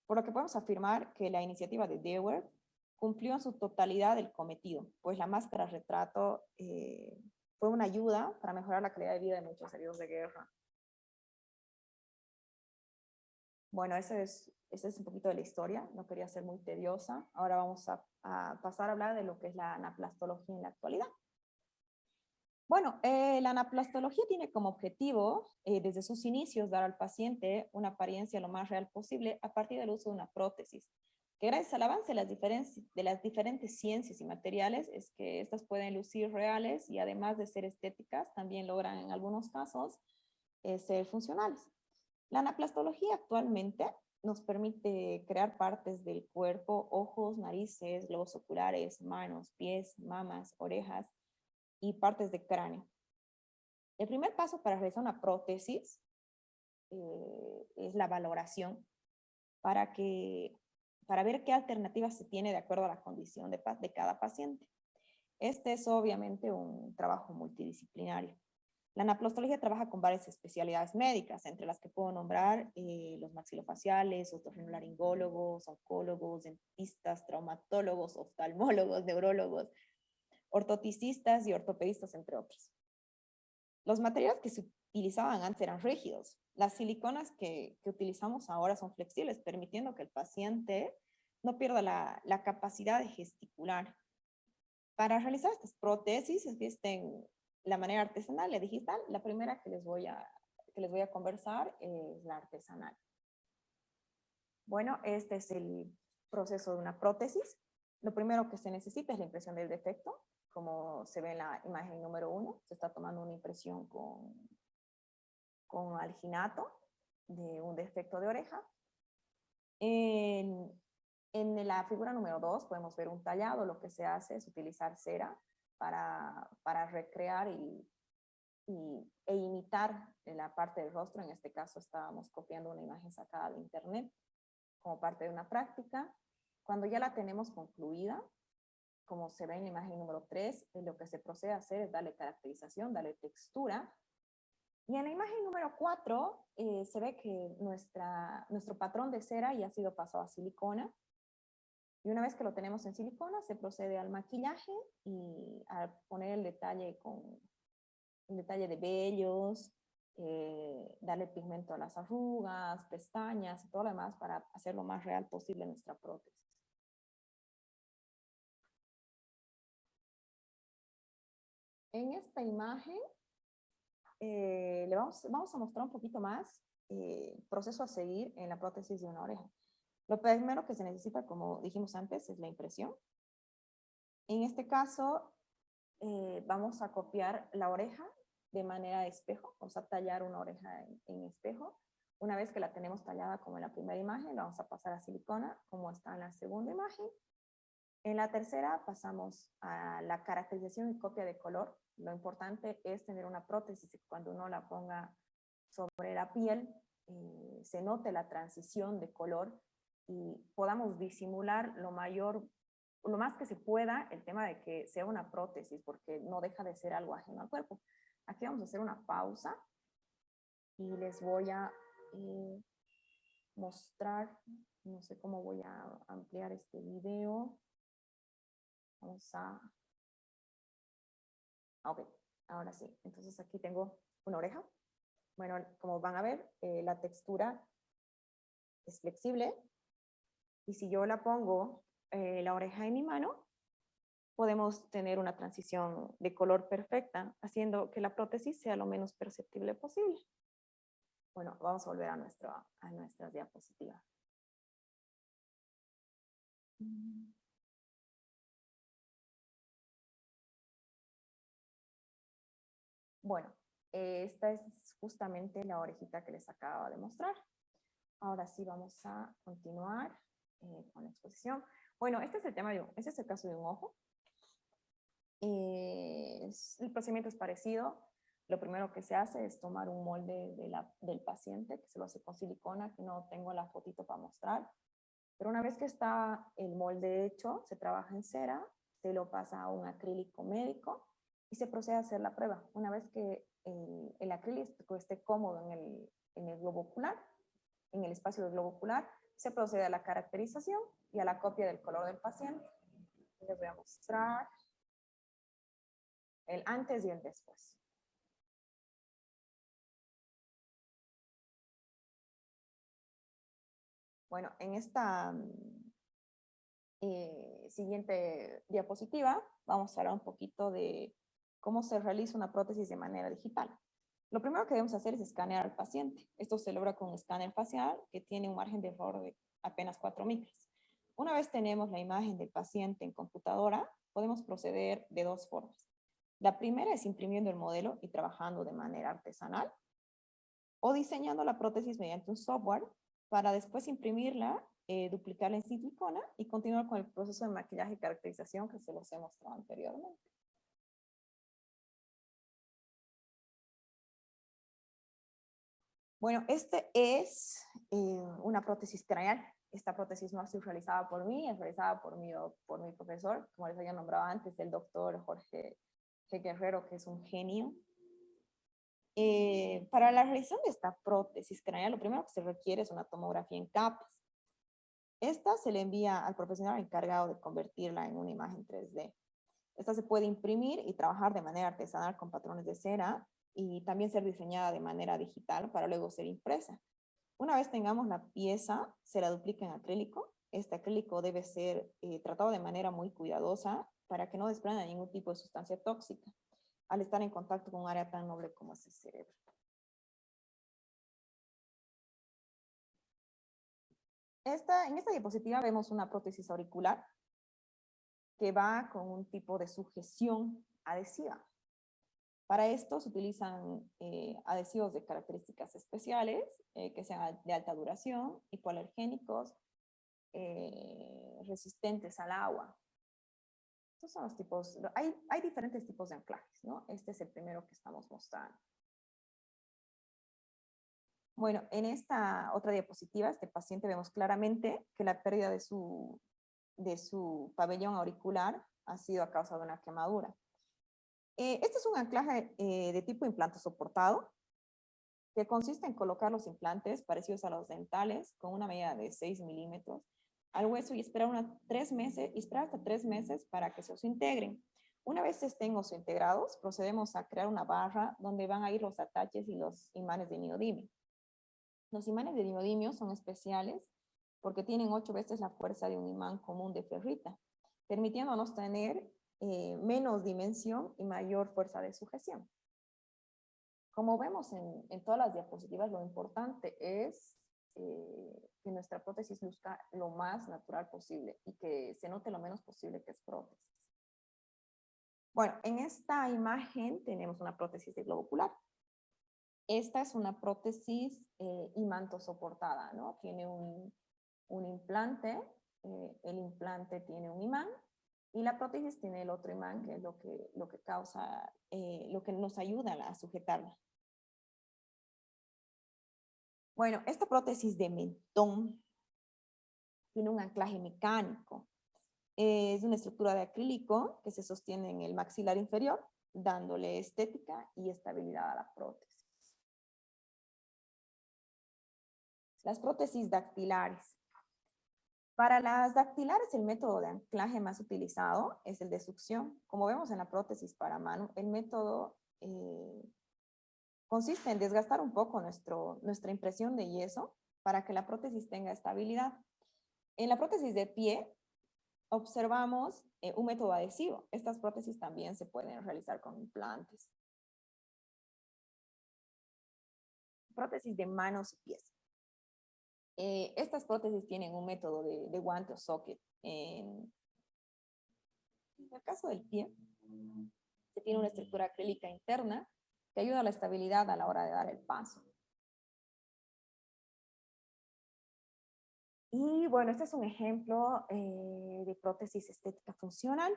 Speaker 2: Por lo que podemos afirmar que la iniciativa de Dewar cumplió en su totalidad el cometido, pues la máscara retrato fue una ayuda para mejorar la calidad de vida de muchos heridos de guerra. Bueno, ese es un poquito de la historia, no quería ser muy tediosa. Ahora vamos a pasar a hablar de lo que es la anaplastología en la actualidad. Bueno, la anaplastología tiene como objetivo, desde sus inicios, dar al paciente una apariencia lo más real posible a partir del uso de una prótesis, que gracias al avance de las diferentes ciencias y materiales es que estas pueden lucir reales y además de ser estéticas, también logran en algunos casos ser funcionales. La anaplastología actualmente nos permite crear partes del cuerpo, ojos, narices, globos oculares, manos, pies, mamas, orejas y partes de cráneo. El primer paso para realizar una prótesis es la valoración para ver qué alternativas se tiene de acuerdo a la condición de cada paciente. Este es obviamente un trabajo multidisciplinario. La anaplastología trabaja con varias especialidades médicas, entre las que puedo nombrar los maxilofaciales, otorrinolaringólogos, oncólogos, dentistas, traumatólogos, oftalmólogos, neurólogos, ortoticistas y ortopedistas, entre otros. Los materiales que se utilizaban antes eran rígidos. Las siliconas que utilizamos ahora son flexibles, permitiendo que el paciente no pierda la capacidad de gesticular. Para realizar estas prótesis existen la manera artesanal y la digital. La primera que les voy a conversar es la artesanal. Bueno, este es el proceso de una prótesis. Lo primero que se necesita es la impresión del defecto. Como se ve en la imagen número 1, se está tomando una impresión con alginato de un defecto de oreja. En la figura número 2 podemos ver un tallado. Lo que se hace es utilizar cera para recrear e imitar la parte del rostro. En este caso estábamos copiando una imagen sacada de internet como parte de una práctica. Cuando ya la tenemos concluida, como se ve en la imagen número 3, lo que se procede a hacer es darle caracterización, darle textura. Y en la imagen número 4 se ve que nuestro patrón de cera ya ha sido pasado a silicona. Y una vez que lo tenemos en silicona, se procede al maquillaje y a poner el detalle de vellos, darle pigmento a las arrugas, pestañas y todo lo demás para hacer lo más real posible nuestra prótesis. En esta imagen vamos a mostrar un poquito más el proceso a seguir en la prótesis de una oreja. Lo primero que se necesita, como dijimos antes, es la impresión. En este caso, vamos a copiar la oreja de manera de espejo. Vamos a tallar una oreja en espejo. Una vez que la tenemos tallada como en la primera imagen, la vamos a pasar a silicona, como está en la segunda imagen. En la tercera pasamos a la caracterización y copia de color. Lo importante es tener una prótesis que cuando uno la ponga sobre la piel se note la transición de color y podamos disimular lo más que se pueda el tema de que sea una prótesis, porque no deja de ser algo ajeno al cuerpo. Aquí vamos a hacer una pausa y les voy a mostrar, no sé cómo voy a ampliar este video. Vamos a... Ok, ahora sí. Entonces aquí tengo una oreja. Bueno, como van a ver, la textura es flexible. Y si yo la pongo la oreja en mi mano, podemos tener una transición de color perfecta, haciendo que la prótesis sea lo menos perceptible posible. Bueno, vamos a volver a nuestras diapositivas. Bueno, esta es justamente la orejita que les acababa de mostrar. Ahora sí vamos a continuar con la exposición. Bueno, este es el caso de un ojo. El procedimiento es parecido. Lo primero que se hace es tomar un molde del paciente, que se lo hace con silicona, que no tengo la fotito para mostrar. Pero una vez que está el molde hecho, se trabaja en cera, se lo pasa a un acrílico médico y se procede a hacer la prueba. Una vez que el acrílico esté cómodo en el globo ocular, en el espacio del globo ocular, se procede a la caracterización y a la copia del color del paciente. Les voy a mostrar el antes y el después. Bueno, en esta siguiente diapositiva vamos a hablar un poquito de cómo se realiza una prótesis de manera digital. Lo primero que debemos hacer es escanear al paciente. Esto se logra con un escáner facial que tiene un margen de error de apenas 4 micras. Una vez tenemos la imagen del paciente en computadora, podemos proceder de dos formas. La primera es imprimiendo el modelo y trabajando de manera artesanal, o diseñando la prótesis mediante un software para después imprimirla, duplicarla en silicona y continuar con el proceso de maquillaje y caracterización que se los he mostrado anteriormente. Bueno, este es una prótesis craneal. Esta prótesis no ha sido realizada por mí, es realizada por mi profesor, como les había nombrado antes, el doctor Jorge G. Guerrero, que es un genio. Para la realización de esta prótesis craneal, lo primero que se requiere es una tomografía en capas. Esta se le envía al profesional encargado de convertirla en una imagen 3D. Esta se puede imprimir y trabajar de manera artesanal con patrones de cera y también ser diseñada de manera digital para luego ser impresa. Una vez tengamos la pieza, se la duplica en acrílico. Este acrílico debe ser tratado de manera muy cuidadosa para que no desprenda ningún tipo de sustancia tóxica al estar en contacto con un área tan noble como es el cerebro. En esta diapositiva vemos una prótesis auricular que va con un tipo de sujeción adhesiva. Para esto se utilizan adhesivos de características especiales que sean de alta duración, hipoalergénicos, resistentes al agua. Estos son los tipos, hay diferentes tipos de anclajes, ¿no? Este es el primero que estamos mostrando. Bueno, en esta otra diapositiva, este paciente vemos claramente que la pérdida de su pabellón auricular ha sido a causa de una quemadura. Este es un anclaje de tipo implante soportado, que consiste en colocar los implantes parecidos a los dentales con una medida de 6 milímetros al hueso y esperar hasta 3 meses para que se os integren. Una vez estén integrados, procedemos a crear una barra donde van a ir los ataches y los imanes de neodimio. Los imanes de neodimio son especiales porque tienen 8 veces la fuerza de un imán común de ferrita, permitiéndonos tener menos dimensión y mayor fuerza de sujeción. Como vemos en todas las diapositivas, lo importante es que nuestra prótesis luzca lo más natural posible y que se note lo menos posible que es prótesis. Bueno, en esta imagen tenemos una prótesis de globo ocular. Esta es una prótesis imanto soportada, ¿no? Tiene un implante, el implante tiene un imán y la prótesis tiene el otro imán, que es lo que causa, lo que nos ayuda a sujetarla. Bueno, esta prótesis de mentón tiene un anclaje mecánico. Es una estructura de acrílico que se sostiene en el maxilar inferior, dándole estética y estabilidad a la prótesis. Las prótesis dactilares. Para las dactilares, el método de anclaje más utilizado es el de succión. Como vemos en la prótesis para mano, el método consiste en desgastar un poco nuestra impresión de yeso para que la prótesis tenga estabilidad. En la prótesis de pie, observamos un método adhesivo. Estas prótesis también se pueden realizar con implantes. Prótesis de manos y pies. Estas prótesis tienen un método de guante o socket. En el caso del pie, se tiene una estructura acrílica interna que ayuda a la estabilidad a la hora de dar el paso. Y bueno, este es un ejemplo de prótesis estética funcional.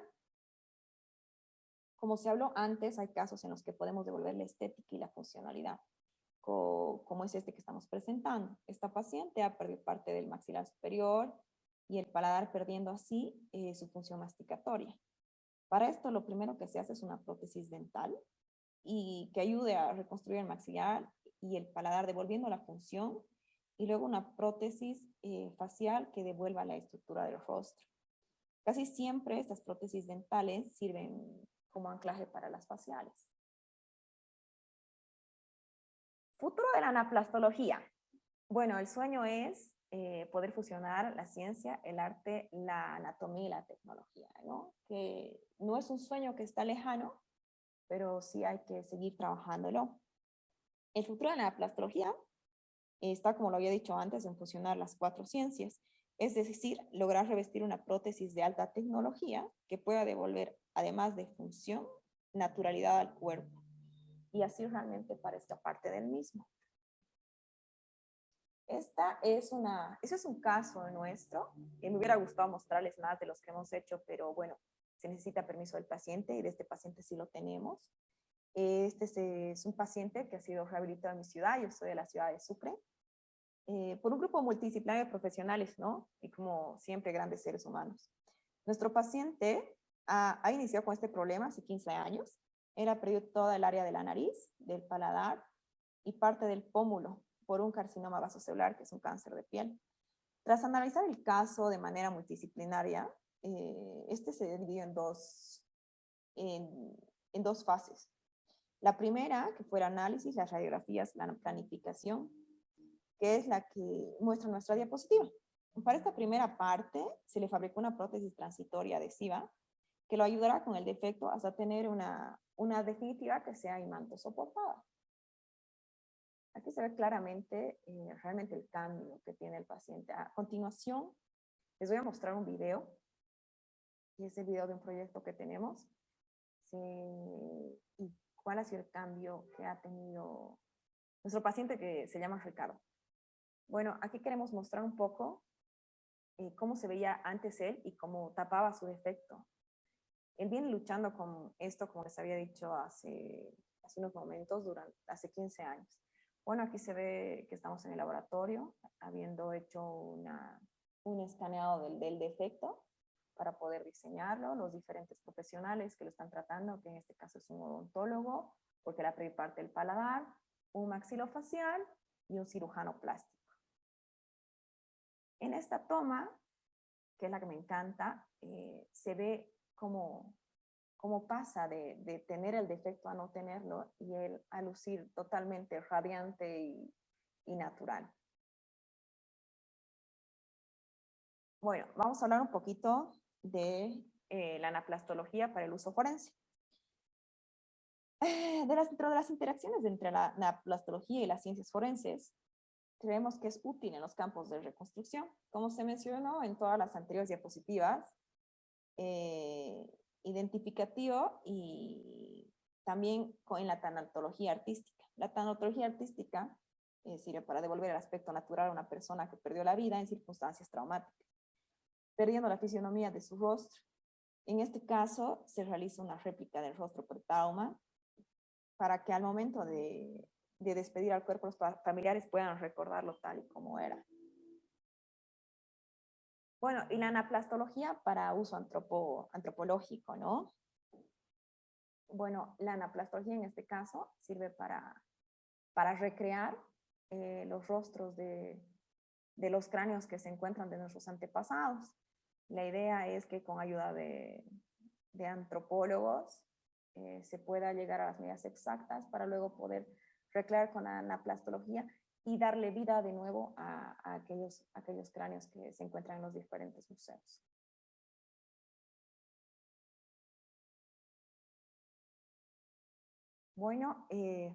Speaker 2: Como se habló antes, hay casos en los que podemos devolver la estética y la funcionalidad, como es este que estamos presentando. Esta paciente ha perdido parte del maxilar superior y el paladar, perdiendo así su función masticatoria. Para esto, lo primero que se hace es una prótesis dental y que ayude a reconstruir el maxilar y el paladar, devolviendo la función, y luego una prótesis facial que devuelva la estructura del rostro. Casi siempre estas prótesis dentales sirven como anclaje para las faciales. Futuro de la anaplastología. Bueno, el sueño es poder fusionar la ciencia, el arte, la anatomía y la tecnología, ¿no? Que no es un sueño que está lejano, pero sí hay que seguir trabajándolo. El futuro de la anaplastología está, como lo había dicho antes, en fusionar las 4 ciencias, es decir, lograr revestir una prótesis de alta tecnología que pueda devolver, además de función, naturalidad al cuerpo, y así realmente parezca parte del mismo. Eso es un caso nuestro, que me hubiera gustado mostrarles más de los que hemos hecho, pero bueno, se necesita permiso del paciente, y de este paciente sí lo tenemos. Este es un paciente que ha sido rehabilitado en mi ciudad. Yo soy de la ciudad de Sucre, por un grupo multidisciplinario de profesionales, ¿no? Y como siempre, grandes seres humanos. Nuestro paciente ha iniciado con este problema hace 15 años. Era perdido toda el área de la nariz, del paladar y parte del pómulo por un carcinoma vasocelular, que es un cáncer de piel. Tras analizar el caso de manera multidisciplinaria, este se dividió en dos fases. La primera, que fue el análisis, las radiografías, la planificación, que es la que muestra nuestra diapositiva. Para esta primera parte, se le fabricó una prótesis transitoria adhesiva que lo ayudará con el defecto hasta tener una definitiva que sea imantosoportada. Aquí se ve claramente realmente el cambio que tiene el paciente. A continuación, les voy a mostrar un video, y es el video de un proyecto que tenemos, y cuál ha sido el cambio que ha tenido nuestro paciente, que se llama Ricardo. Bueno, aquí queremos mostrar un poco cómo se veía antes él y cómo tapaba su defecto. Él viene luchando con esto, como les había dicho hace unos momentos, hace 15 años. Bueno, aquí se ve que estamos en el laboratorio, habiendo hecho un escaneado del defecto para poder diseñarlo, los diferentes profesionales que lo están tratando, que en este caso es un odontólogo, porque la primera parte del paladar, un maxilofacial y un cirujano plástico. En esta toma, que es la que me encanta, se ve cómo pasa de tener el defecto a no tenerlo, y él a lucir totalmente radiante y natural. Bueno, vamos a hablar un poquito de la anaplastología para el uso forense. Dentro de las interacciones entre la anaplastología y las ciencias forenses, creemos que es útil en los campos de reconstrucción. Como se mencionó en todas las anteriores diapositivas, identificativo y también en la tanatología artística. La tanatología artística sirve para devolver el aspecto natural a una persona que perdió la vida en circunstancias traumáticas, perdiendo la fisionomía de su rostro. En este caso, se realiza una réplica del rostro por trauma, para que al momento de de despedir al cuerpo, los familiares puedan recordarlo tal y como era. Bueno, y la anaplastología para uso antropológico, ¿no? Bueno, la anaplastología en este caso sirve para recrear los rostros de los cráneos que se encuentran de nuestros antepasados. La idea es que con ayuda de antropólogos se pueda llegar a las medidas exactas para luego poder recrear con la anaplastología y darle vida de nuevo a aquellos cráneos que se encuentran en los diferentes museos. Bueno, ahí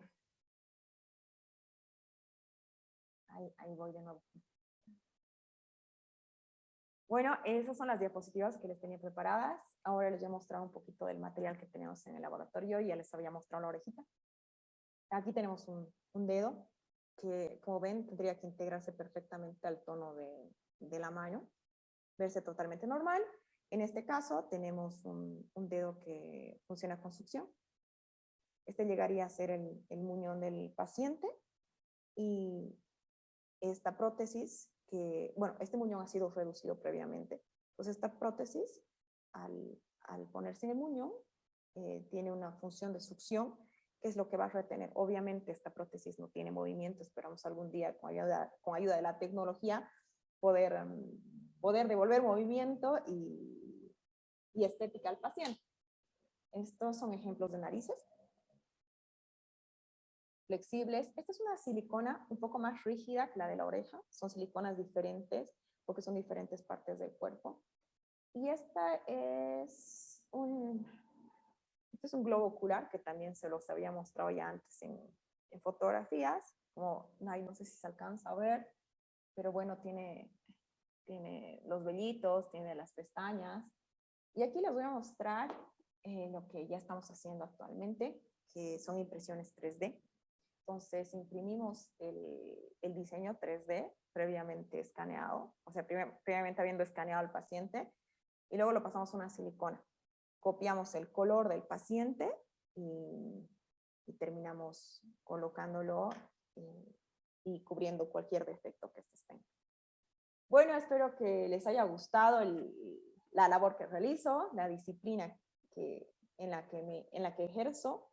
Speaker 2: voy de nuevo. Bueno, esas son las diapositivas que les tenía preparadas. Ahora les voy a mostrar un poquito del material que tenemos en el laboratorio. Ya les había mostrado la orejita. Aquí tenemos un dedo que, como ven, tendría que integrarse perfectamente al tono de la mano, verse totalmente normal. En este caso tenemos un dedo que funciona con succión. Este llegaría a ser el muñón del paciente y esta prótesis que, bueno, este muñón ha sido reducido previamente. Entonces esta prótesis, al ponerse en el muñón, tiene una función de succión, que es lo que va a retener. Obviamente esta prótesis no tiene movimiento, esperamos algún día con ayuda de la tecnología poder devolver movimiento y estética al paciente. Estos son ejemplos de narices flexibles. Esta es una silicona un poco más rígida que la de la oreja. Son siliconas diferentes porque son diferentes partes del cuerpo. Y este es un globo ocular que también se los había mostrado ya antes en fotografías. Como, no sé si se alcanza a ver, pero bueno, tiene los vellitos, tiene las pestañas. Y aquí les voy a mostrar lo que ya estamos haciendo actualmente, que son impresiones 3D. Entonces imprimimos el diseño 3D previamente escaneado, o sea, previamente habiendo escaneado al paciente, y luego lo pasamos a una silicona. Copiamos el color del paciente y terminamos colocándolo y cubriendo cualquier defecto que esté tenga. Bueno, espero que les haya gustado la labor que realizo, la disciplina en la que ejerzo.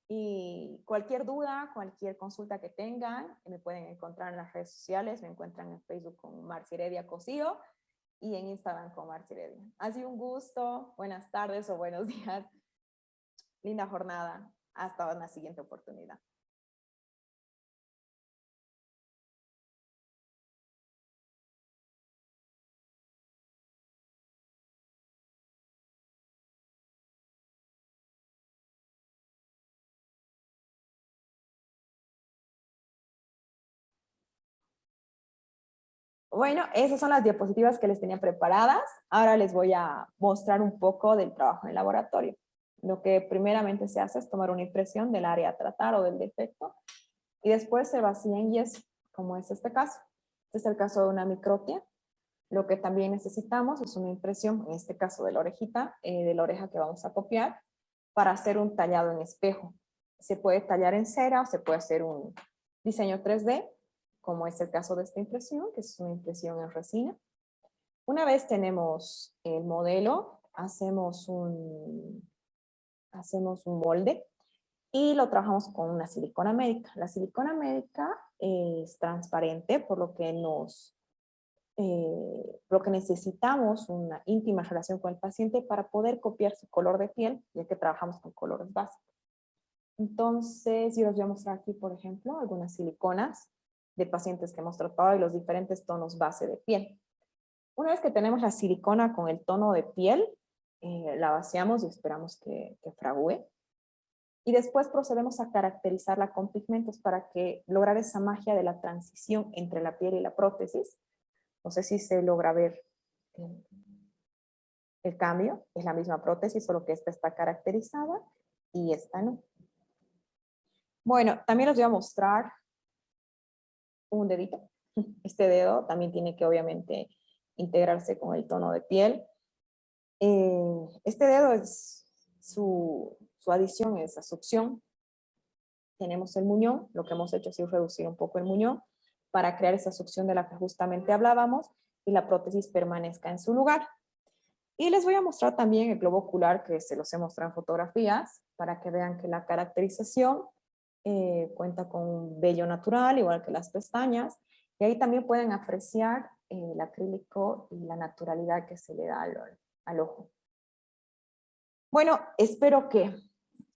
Speaker 2: Y cualquier duda, cualquier consulta que tengan, me pueden encontrar en las redes sociales. Me encuentran en Facebook con Marcia Heredia Cosío y en Instagram con Marcia Heredia. Ha sido un gusto. Buenas tardes o buenos días. Linda jornada. Hasta una siguiente oportunidad. Bueno, esas son las diapositivas que les tenía preparadas. Ahora les voy a mostrar un poco del trabajo en el laboratorio. Lo que primeramente se hace es tomar una impresión del área a tratar o del defecto y después se vacía en yeso, como es este caso. Este es el caso de una microtia. Lo que también necesitamos es una impresión, en este caso de la orejita, de la oreja que vamos a copiar, para hacer un tallado en espejo. Se puede tallar en cera o se puede hacer un diseño 3D, como es el caso de esta impresión, que es una impresión en resina. Una vez tenemos el modelo, hacemos un molde y lo trabajamos con una silicona médica. La silicona médica es transparente, por lo que necesitamos una íntima relación con el paciente para poder copiar su color de piel, ya que trabajamos con colores básicos. Entonces, yo les voy a mostrar aquí, por ejemplo, algunas siliconas de pacientes que hemos tratado y los diferentes tonos base de piel. Una vez que tenemos la silicona con el tono de piel, la vaciamos y esperamos que fragúe. Y después procedemos a caracterizarla con pigmentos para lograr esa magia de la transición entre la piel y la prótesis. No sé si se logra ver el cambio. Es la misma prótesis, solo que esta está caracterizada y esta no. Bueno, también les voy a mostrar un dedito. Este dedo también tiene que obviamente integrarse con el tono de piel. Este dedo es su adición, es la succión. tenemos el muñón, lo que hemos hecho es reducir un poco el muñón para crear esa succión de la que justamente hablábamos y la prótesis permanezca en su lugar. Y les voy a mostrar también el globo ocular, que se los he mostrado en fotografías, para que vean que la caracterización cuenta con un vello natural, igual que las pestañas, y ahí también pueden apreciar el acrílico y la naturalidad que se le da al ojo. Bueno, espero que,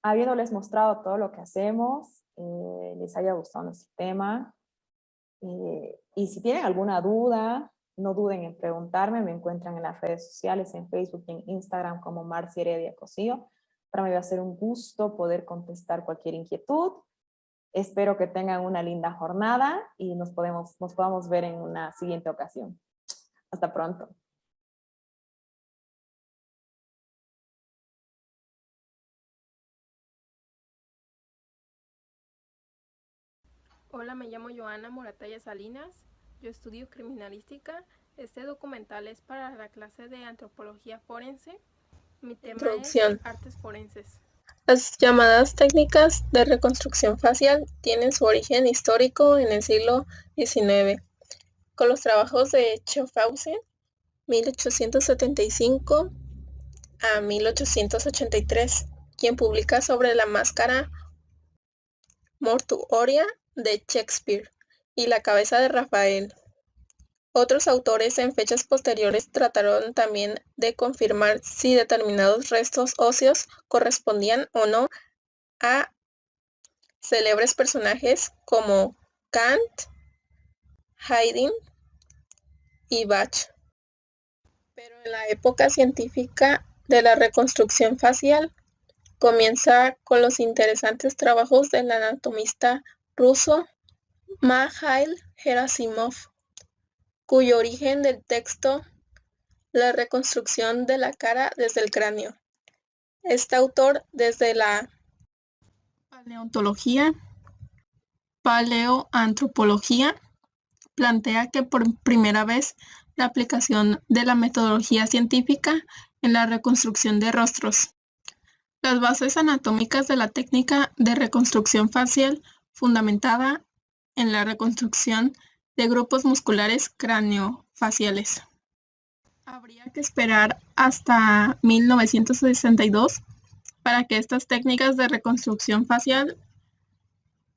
Speaker 2: habiéndoles mostrado todo lo que hacemos, les haya gustado nuestro tema. Y si tienen alguna duda, no duden en preguntarme. Me encuentran en las redes sociales, en Facebook y en Instagram como Marci Heredia Cosío. Para mí va a ser un gusto poder contestar cualquier inquietud. Espero que tengan una linda jornada y nos podamos ver en una siguiente ocasión. Hasta pronto.
Speaker 3: Hola, me llamo Joana Moratalla Salinas. Yo estudio criminalística. Este documental es para la clase de antropología forense. Mi tema
Speaker 4: Introducción.
Speaker 3: es artes forenses.
Speaker 4: Las llamadas técnicas de reconstrucción facial tienen su origen histórico en el siglo XIX, con los trabajos de Schaffhausen, 1875 a 1883, quien publica sobre la máscara mortuoria de Shakespeare y la cabeza de Rafael. Otros autores en fechas posteriores trataron también de confirmar si determinados restos óseos correspondían o no a célebres personajes como Kant, Haydn y Bach. Pero en la época científica de la reconstrucción facial comienza con los interesantes trabajos del anatomista ruso Mikhail Gerasimov, cuyo origen del texto La reconstrucción de la cara desde el cráneo. Este autor, desde la paleoantropología, plantea que por primera vez la aplicación de la metodología científica en la reconstrucción de rostros. Las bases anatómicas de la técnica de reconstrucción facial fundamentada en la reconstrucción de grupos musculares craneofaciales. Habría que esperar hasta 1962 para que estas técnicas de reconstrucción facial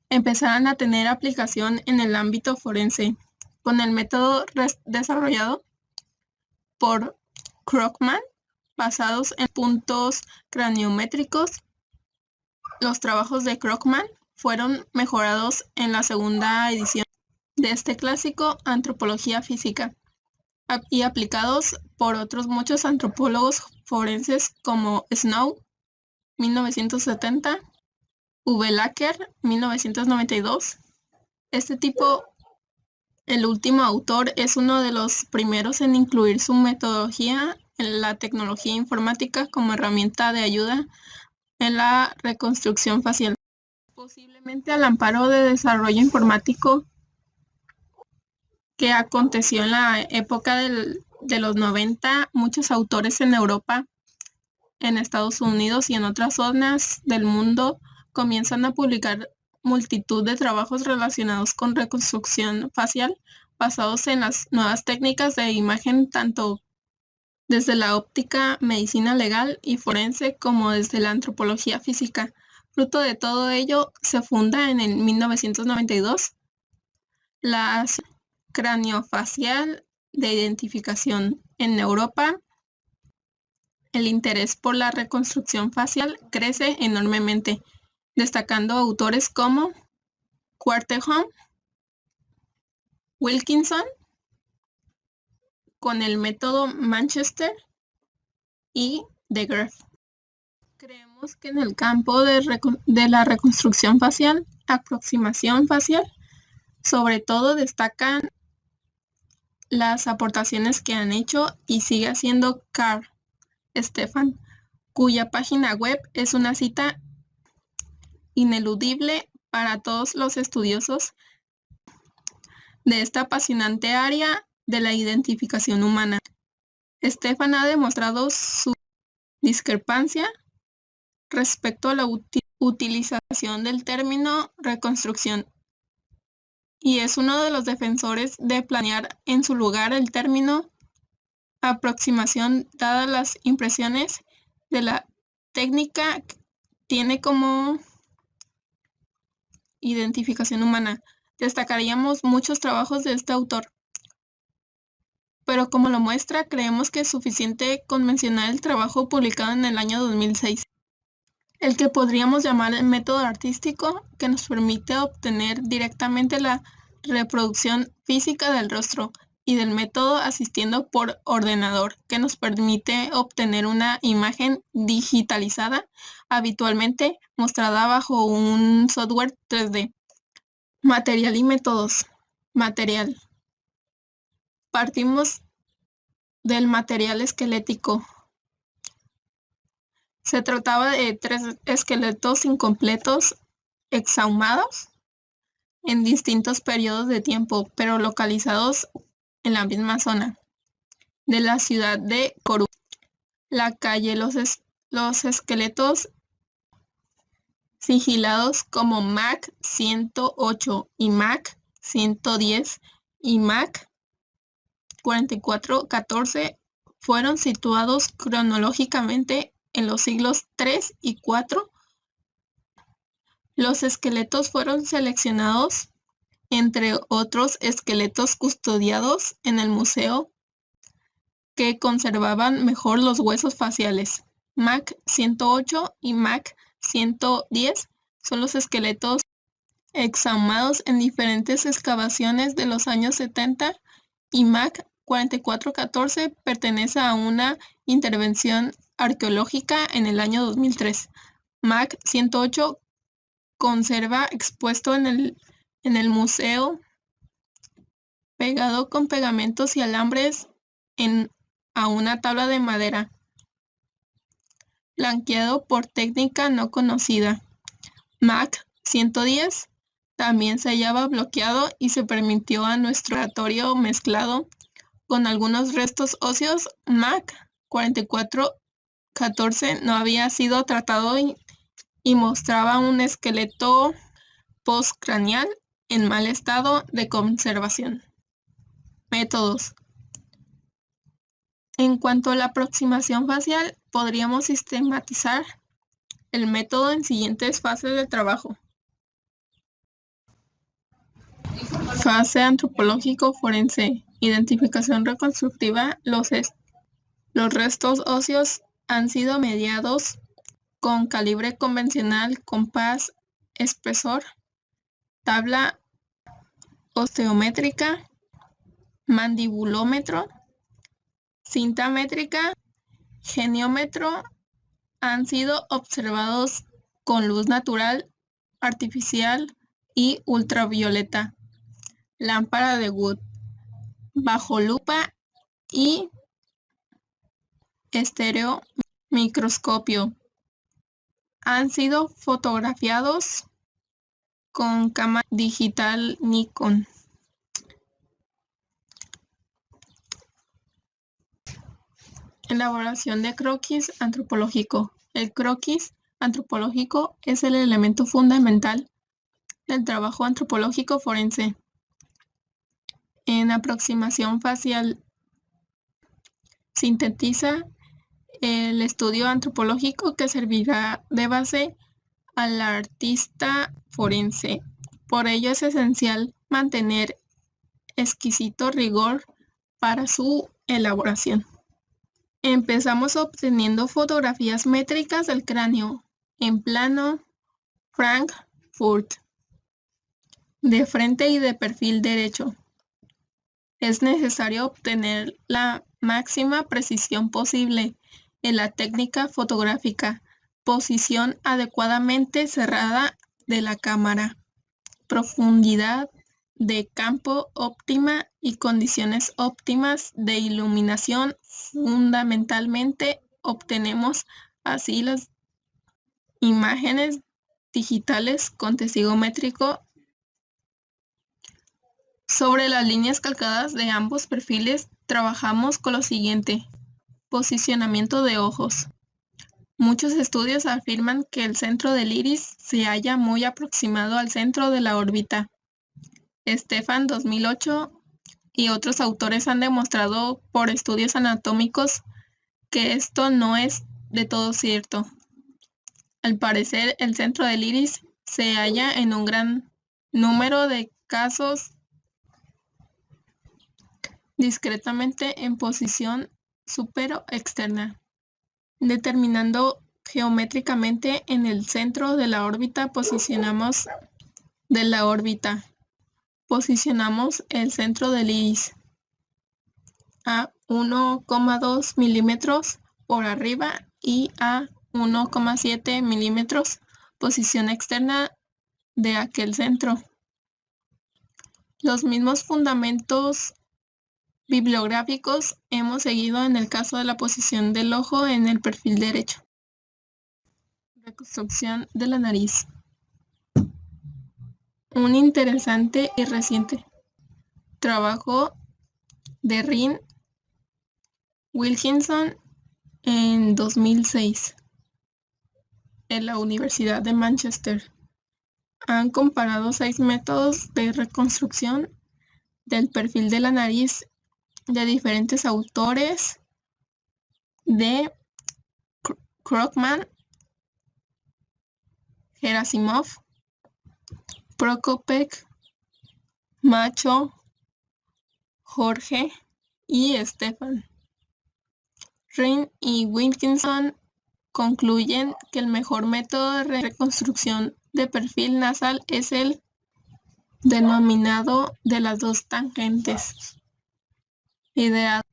Speaker 4: empezaran a tener aplicación en el ámbito forense, con el método desarrollado por Krogman, basados en puntos craniométricos. Los trabajos de Krogman fueron mejorados en la segunda edición de este clásico Antropología Física y aplicados por otros muchos antropólogos forenses como Snow, 1970, V. Lacker, 1992. Este tipo, el último autor, es uno de los primeros en incluir su metodología en la tecnología informática como herramienta de ayuda en la reconstrucción facial. Posiblemente al amparo de desarrollo informático que aconteció en la época de los 90, muchos autores en Europa, en Estados Unidos y en otras zonas del mundo comienzan a publicar multitud de trabajos relacionados con reconstrucción facial basados en las nuevas técnicas de imagen tanto desde la óptica, medicina legal y forense como desde la antropología física. Fruto de todo ello se funda en el 1992 la craniofacial de identificación. En Europa, el interés por la reconstrucción facial crece enormemente, destacando autores como Quarterhouse, Wilkinson, con el método Manchester y De Graaf. Creemos que en el campo de la reconstrucción facial, aproximación facial, sobre todo destacan las aportaciones que han hecho y sigue haciendo Carl Stefan, cuya página web es una cita ineludible para todos los estudiosos de esta apasionante área de la identificación humana. Stefan ha demostrado su discrepancia respecto a la utilización del término reconstrucción, y es uno de los defensores de planear en su lugar el término aproximación, dadas las impresiones de la técnica tiene como identificación humana. Destacaríamos muchos trabajos de este autor, pero como lo muestra, creemos que es suficiente con mencionar el trabajo publicado en el año 2006, el que podríamos llamar el método artístico, que nos permite obtener directamente la reproducción física del rostro, y del método asistiendo por ordenador, que nos permite obtener una imagen digitalizada, habitualmente mostrada bajo un software 3D. Material y métodos. Material. Partimos del material esquelético. Se trataba de 3 esqueletos incompletos exhumados en distintos periodos de tiempo, pero localizados en la misma zona de la ciudad de Coruña. La calle, los esqueletos sigilados como MAC 108 y MAC 110 y MAC 4414 fueron situados cronológicamente en los siglos 3 y 4. Los esqueletos fueron seleccionados entre otros esqueletos custodiados en el museo que conservaban mejor los huesos faciales. MAC 108 y MAC 110 son los esqueletos exhumados en diferentes excavaciones de los años 70 y MAC 4414 pertenece a una intervención arqueológica en el año 2003. MAC 108 conserva expuesto en el museo, pegado con pegamentos y alambres a una tabla de madera, blanqueado por técnica no conocida. MAC 110 también se hallaba bloqueado y se permitió a nuestro laboratorio mezclado con algunos restos óseos. MAC 4414 no había sido tratado y mostraba un esqueleto postcraneal en mal estado de conservación. Métodos. En cuanto a la aproximación facial, podríamos sistematizar el método en siguientes fases de trabajo. Fase antropológico forense. Identificación reconstructiva. Los restos óseos han sido mediados con calibre convencional, compás, espesor, tabla osteométrica, mandibulómetro, cinta métrica, geniómetro. Han sido observados con luz natural, artificial y ultravioleta, lámpara de Wood, bajo lupa y estereomicroscopio. Han sido fotografiados con cámara digital Nikon. Elaboración de croquis antropológico. El croquis antropológico es el elemento fundamental del trabajo antropológico forense. En aproximación facial sintetiza el estudio antropológico que servirá de base al artista forense. Por ello es esencial mantener exquisito rigor para su elaboración. Empezamos obteniendo fotografías métricas del cráneo en plano Frankfurt, de frente y de perfil derecho. Es necesario obtener la máxima precisión posible en la técnica fotográfica, posición adecuadamente cerrada de la cámara, profundidad de campo óptima y condiciones óptimas de iluminación. Fundamentalmente obtenemos así las imágenes digitales con testigo métrico. Sobre las líneas calcadas de ambos perfiles trabajamos con lo siguiente: posicionamiento de ojos, Muchos estudios afirman que el centro del iris se halla muy aproximado al centro de la órbita. Stefan 2008 y otros autores han demostrado por estudios anatómicos que esto no es de todo cierto. Al parecer, el centro del iris se halla en un gran número de casos discretamente en posición supero-externa, determinando geométricamente en el centro de la órbita. Posicionamos el centro del iris a 1,2 milímetros por arriba y a 1,7 milímetros posición externa de aquel centro. Los mismos fundamentos bibliográficos hemos seguido en el caso de la posición del ojo en el perfil derecho. Reconstrucción de la nariz. Un interesante y reciente trabajo de Rhyn Wilkinson en 2006 en la Universidad de Manchester. Han comparado 6 métodos de reconstrucción del perfil de la nariz de diferentes autores de Krugman, Gerasimov, Prokopek, Macho, Jorge y Stefan. Rhyn y Wilkinson concluyen que el mejor método de reconstrucción de perfil nasal es el denominado de las dos tangentes, ideado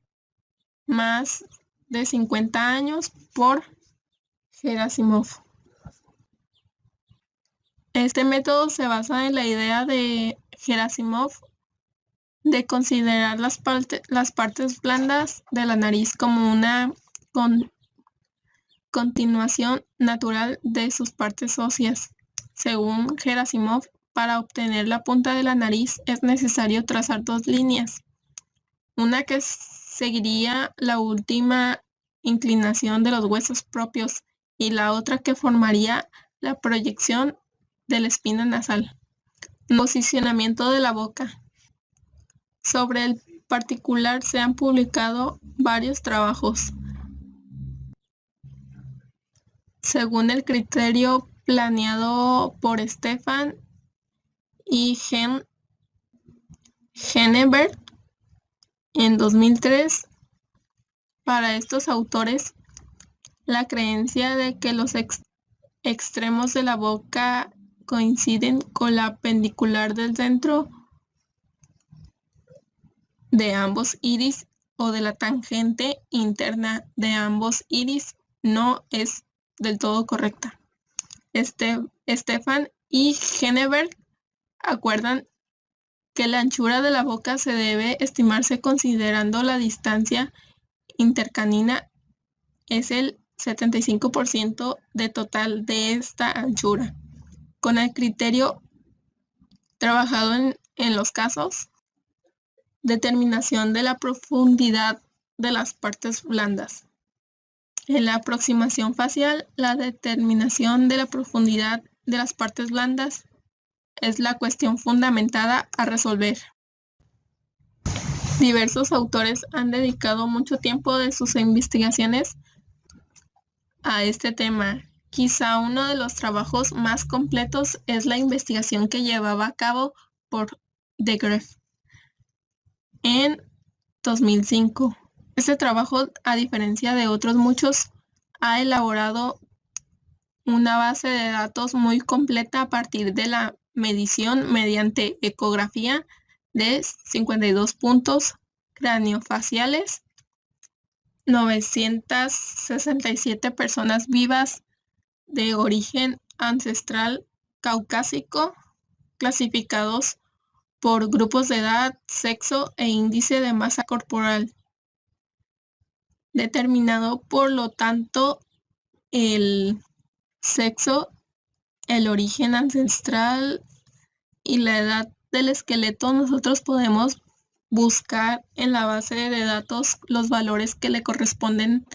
Speaker 4: más de 50 años por Gerasimov. Este método se basa en la idea de Gerasimov de considerar las partes blandas de la nariz como una continuación natural de sus partes óseas. Según Gerasimov, para obtener la punta de la nariz es necesario trazar 2 líneas, una que seguiría la última inclinación de los huesos propios y la otra que formaría la proyección de la espina nasal. Posicionamiento de la boca. Sobre el particular se han publicado varios trabajos. Según el criterio planeado por Stefan y Henneberg en 2003, para estos autores, la creencia de que los extremos de la boca coinciden con la perpendicular del centro de ambos iris o de la tangente interna de ambos iris no es del todo correcta. Stefan y Henneberg acuerdan que la anchura de la boca se debe estimarse considerando la distancia intercanina es el 75% de total de esta anchura. Con el criterio trabajado en los casos, determinación de la profundidad de las partes blandas. En la aproximación facial, la determinación de la profundidad de las partes blandas es la cuestión fundamentada a resolver. Diversos autores han dedicado mucho tiempo de sus investigaciones a este tema. Quizá uno de los trabajos más completos es la investigación que llevaba a cabo por de Graeff en 2005. Este trabajo, a diferencia de otros muchos, ha elaborado una base de datos muy completa a partir de la medición mediante ecografía de 52 puntos craneofaciales, 967 personas vivas de origen ancestral caucásico, clasificados por grupos de edad, sexo e índice de masa corporal, determinado por lo tanto el sexo, el origen ancestral y la edad del esqueleto. Nosotros podemos buscar en la base de datos los valores que le corresponden,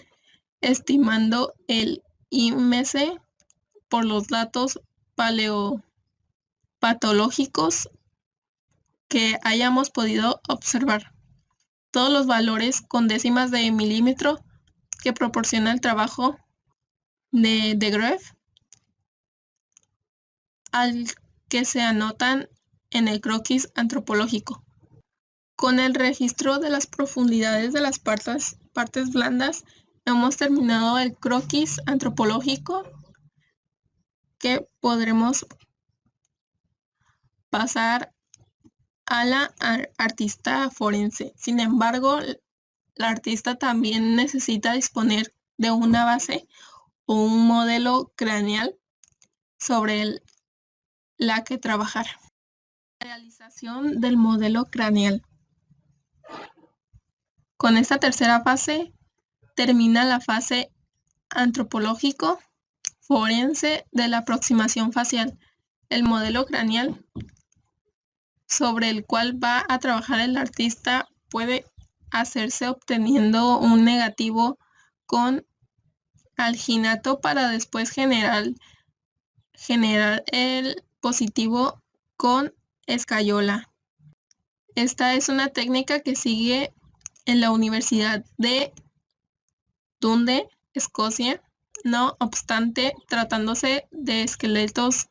Speaker 4: estimando el IMC por los datos paleopatológicos que hayamos podido observar. Todos los valores con décimas de milímetro que proporciona el trabajo de Greve, al que se anotan en el croquis antropológico. Con el registro de las profundidades de las partes blandas, hemos terminado el croquis antropológico, que podremos pasar a la artista forense. Sin embargo, la artista también necesita disponer de una base o un modelo craneal sobre la que trabajar. Realización del modelo craneal. Con esta tercera fase termina la fase antropológico forense de la aproximación facial. El modelo craneal sobre el cual va a trabajar el artista puede hacerse obteniendo un negativo con alginato para después generar el positivo con escayola. Esta es una técnica que sigue en la Universidad de Dundee, Escocia. No obstante, tratándose de esqueletos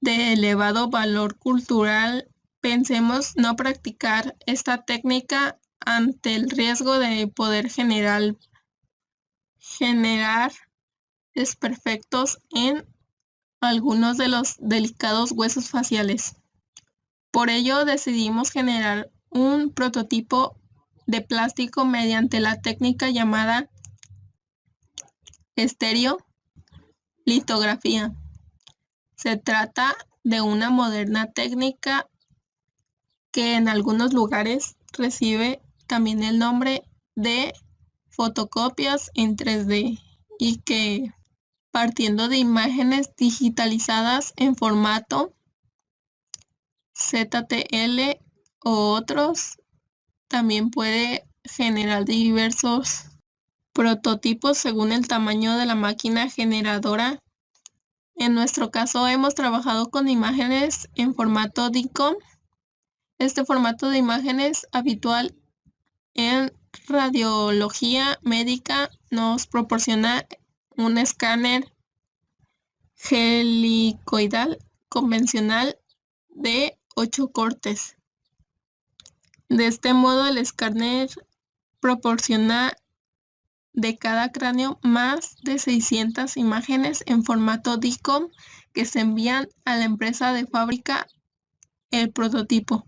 Speaker 4: de elevado valor cultural, pensemos no practicar esta técnica ante el riesgo de poder generar desperfectos en algunos de los delicados huesos faciales. Por ello, decidimos generar un prototipo de plástico mediante la técnica llamada estereolitografía. Se trata de una moderna técnica que en algunos lugares recibe también el nombre de fotocopias en 3D y que, partiendo de imágenes digitalizadas en formato ZTL o otros, también puede generar diversos prototipos según el tamaño de la máquina generadora. En nuestro caso hemos trabajado con imágenes en formato DICOM. Este formato de imágenes habitual en radiología médica nos proporciona un escáner helicoidal convencional de 8 cortes. De este modo, el escáner proporciona de cada cráneo más de 600 imágenes en formato DICOM que se envían a la empresa de fábrica el prototipo.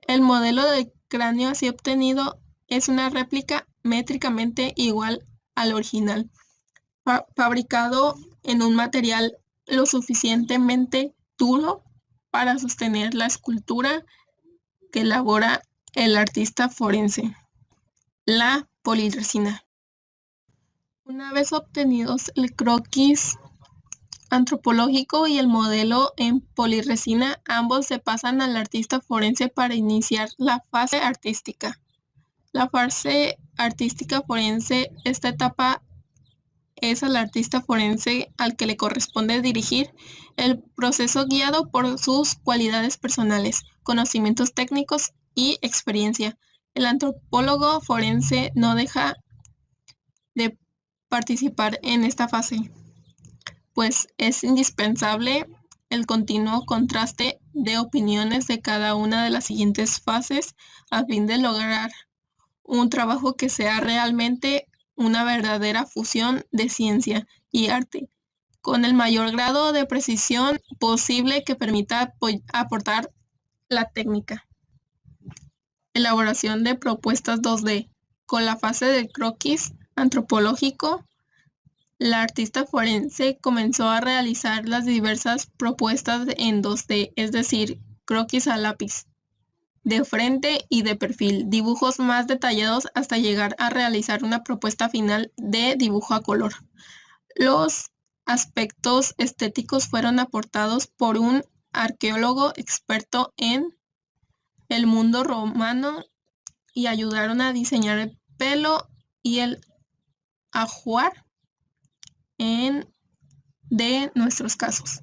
Speaker 4: El modelo de cráneo así obtenido es una réplica métricamente igual al original, fabricado en un material lo suficientemente duro para sostener la escultura que elabora el artista forense, la poliresina. Una vez obtenidos el croquis antropológico y el modelo en poliresina, ambos se pasan al artista forense para iniciar la fase artística. La fase artística forense, esta etapa es al artista forense al que le corresponde dirigir el proceso guiado por sus cualidades personales, conocimientos técnicos y experiencia. El antropólogo forense no deja de participar en esta fase, pues es indispensable el continuo contraste de opiniones de cada una de las siguientes fases a fin de lograr un trabajo que sea realmente una verdadera fusión de ciencia y arte, con el mayor grado de precisión posible que permita aportar la técnica. Elaboración de propuestas 2D. Con la fase del croquis antropológico, la artista forense comenzó a realizar las diversas propuestas en 2D, es decir, croquis a lápiz, de frente y de perfil, dibujos más detallados hasta llegar a realizar una propuesta final de dibujo a color. Los aspectos estéticos fueron aportados por un arqueólogo experto en el mundo romano y ayudaron a diseñar el pelo y el ajuar de nuestros casos.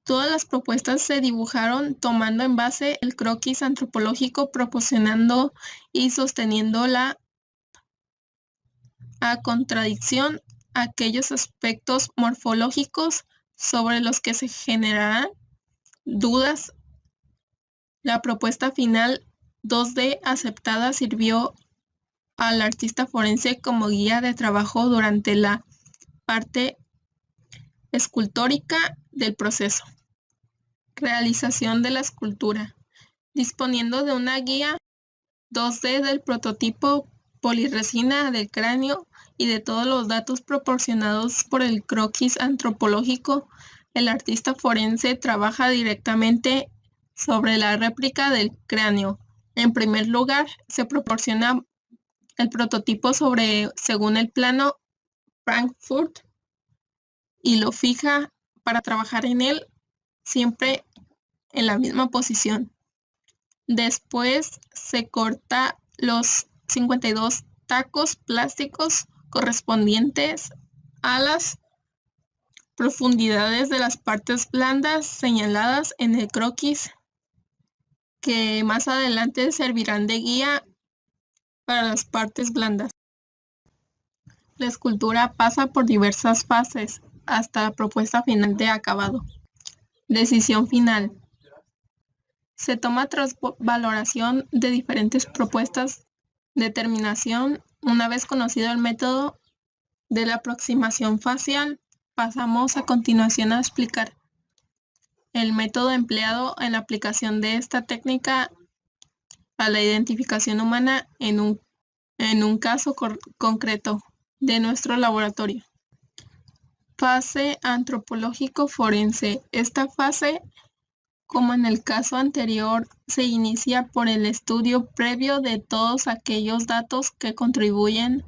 Speaker 4: Todas las propuestas se dibujaron tomando en base el croquis antropológico, proporcionando y sosteniendo a contradicción aquellos aspectos morfológicos sobre los que se generarán dudas. La propuesta final 2D aceptada sirvió al artista forense como guía de trabajo durante la parte escultórica del proceso. Realización de la escultura. Disponiendo de una guía 2D del prototipo polirresina del cráneo y de todos los datos proporcionados por el croquis antropológico, el artista forense trabaja directamente sobre la réplica del cráneo. En primer lugar, se proporciona el prototipo según el plano Frankfurt y lo fija para trabajar en él siempre en la misma posición. Después se corta los 52 tacos plásticos correspondientes a las profundidades de las partes blandas señaladas en el croquis, que más adelante servirán de guía para las partes blandas. La escultura pasa por diversas fases hasta la propuesta final de acabado. Decisión final. Se toma tras valoración de diferentes propuestas, determinación. Una vez conocido el método de la aproximación facial, pasamos a continuación a explicar el método empleado en la aplicación de esta técnica a la identificación humana en un caso concreto de nuestro laboratorio. Fase antropológico forense. Esta fase, como en el caso anterior, se inicia por el estudio previo de todos aquellos datos que contribuyen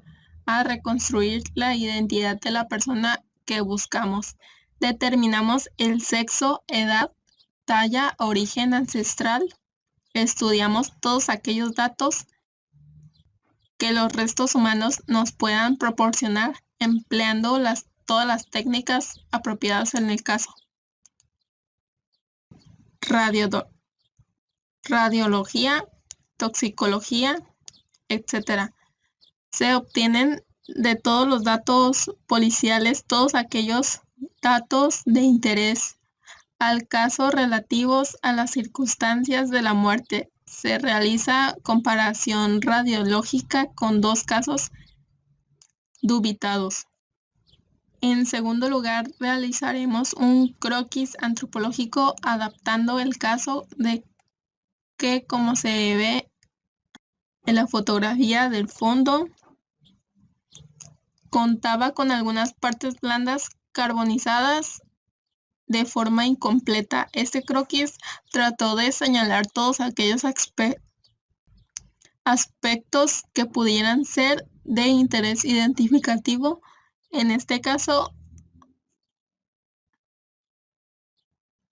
Speaker 4: a reconstruir la identidad de la persona que buscamos. Determinamos el sexo, edad, talla, origen ancestral. Estudiamos todos aquellos datos que los restos humanos nos puedan proporcionar, empleando todas las técnicas apropiadas en el caso. Radiología, toxicología, etc. Se obtienen de todos los datos policiales todos aquellos datos de interés al caso relativos a las circunstancias de la muerte. Se realiza comparación radiológica con dos casos dubitados. En segundo lugar, realizaremos un croquis antropológico adaptando el caso de que, como se ve en la fotografía del fondo, contaba con algunas partes blandas carbonizadas de forma incompleta. Este croquis trató de señalar todos aquellos aspectos que pudieran ser de interés identificativo. En este caso,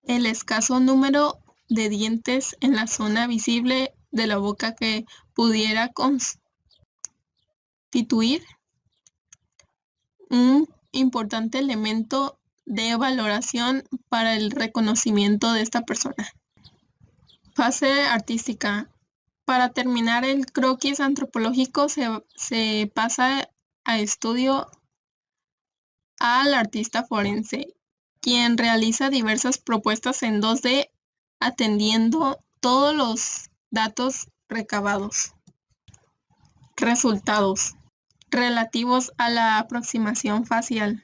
Speaker 4: el escaso número de dientes en la zona visible de la boca que pudiera constituir un importante elemento de valoración para el reconocimiento de esta persona. Fase artística. Para terminar el croquis antropológico se pasa a estudio al artista forense, quien realiza diversas propuestas en 2D atendiendo todos los datos recabados. Resultados relativos a la aproximación facial.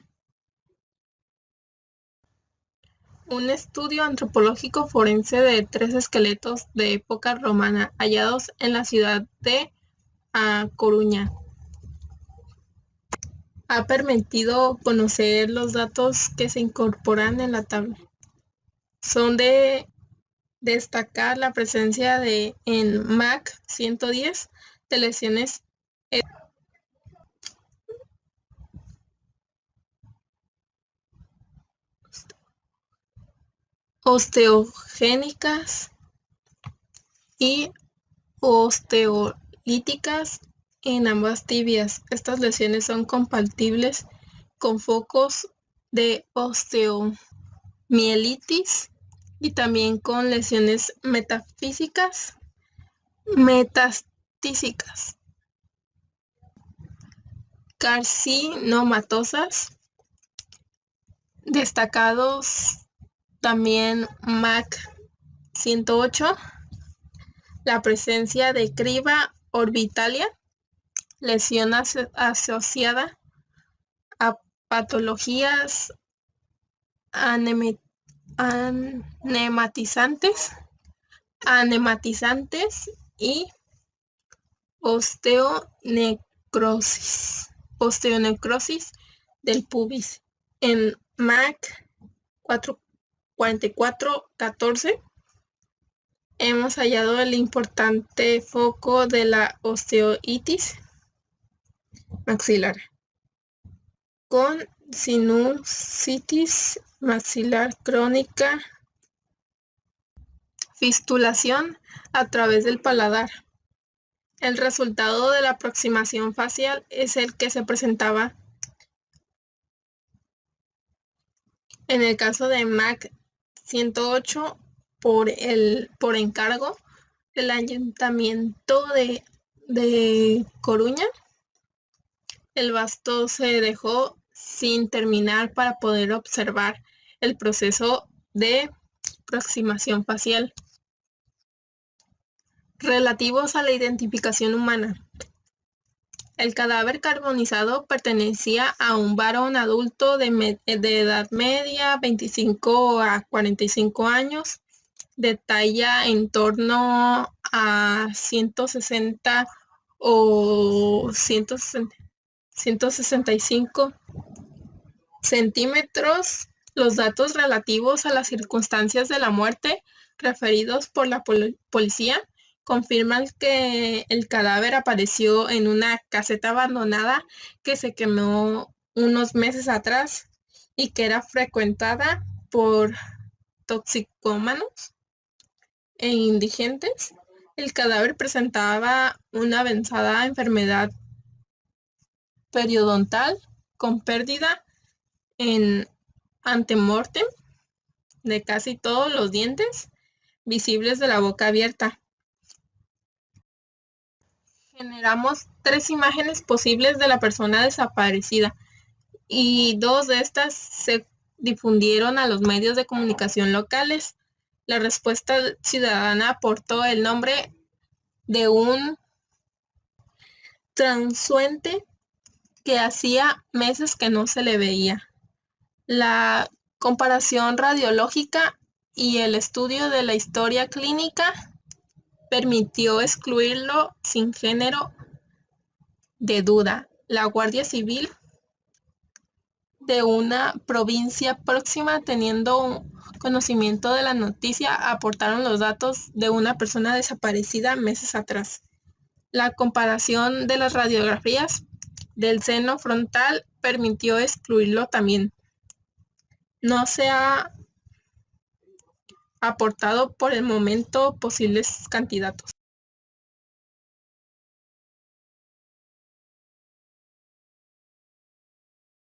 Speaker 4: Un estudio antropológico forense de 3 esqueletos de época romana hallados en la ciudad de A Coruña ha permitido conocer los datos que se incorporan en la tabla. Son de destacar la presencia en MAC 110 de lesiones osteogénicas y osteolíticas en ambas tibias. Estas lesiones son compatibles con focos de osteomielitis y también con lesiones metastísicas, carcinomatosas, destacados también MAC 108, la presencia de criba orbitalia, lesión asociada a patologías anematizantes y osteonecrosis del pubis. En MAC 4414 hemos hallado el importante foco de la osteoitis maxilar con sinusitis maxilar crónica, fistulación a través del paladar. El resultado de la aproximación facial es el que se presentaba en el caso de MAC 108 por encargo del Ayuntamiento de Coruña. El basto se dejó sin terminar para poder observar el proceso de aproximación facial. Relativos a la identificación humana. El cadáver carbonizado pertenecía a un varón adulto de edad media, 25 a 45 años, de talla en torno a 160 o 165 centímetros. Los datos relativos a las circunstancias de la muerte referidos por la policía confirman que el cadáver apareció en una caseta abandonada que se quemó unos meses atrás y que era frecuentada por toxicómanos e indigentes. El cadáver presentaba una avanzada enfermedad periodontal con pérdida en antemortem de casi todos los dientes visibles de la boca abierta. Generamos 3 imágenes posibles de la persona desaparecida y 2 de estas se difundieron a los medios de comunicación locales. La respuesta ciudadana aportó el nombre de un transeúnte que hacía meses que no se le veía. La comparación radiológica y el estudio de la historia clínica permitió excluirlo sin género de duda. La Guardia Civil de una provincia próxima, teniendo conocimiento de la noticia, aportaron los datos de una persona desaparecida meses atrás. La comparación de las radiografías del seno frontal permitió excluirlo también. No se ha aportado por el momento posibles candidatos.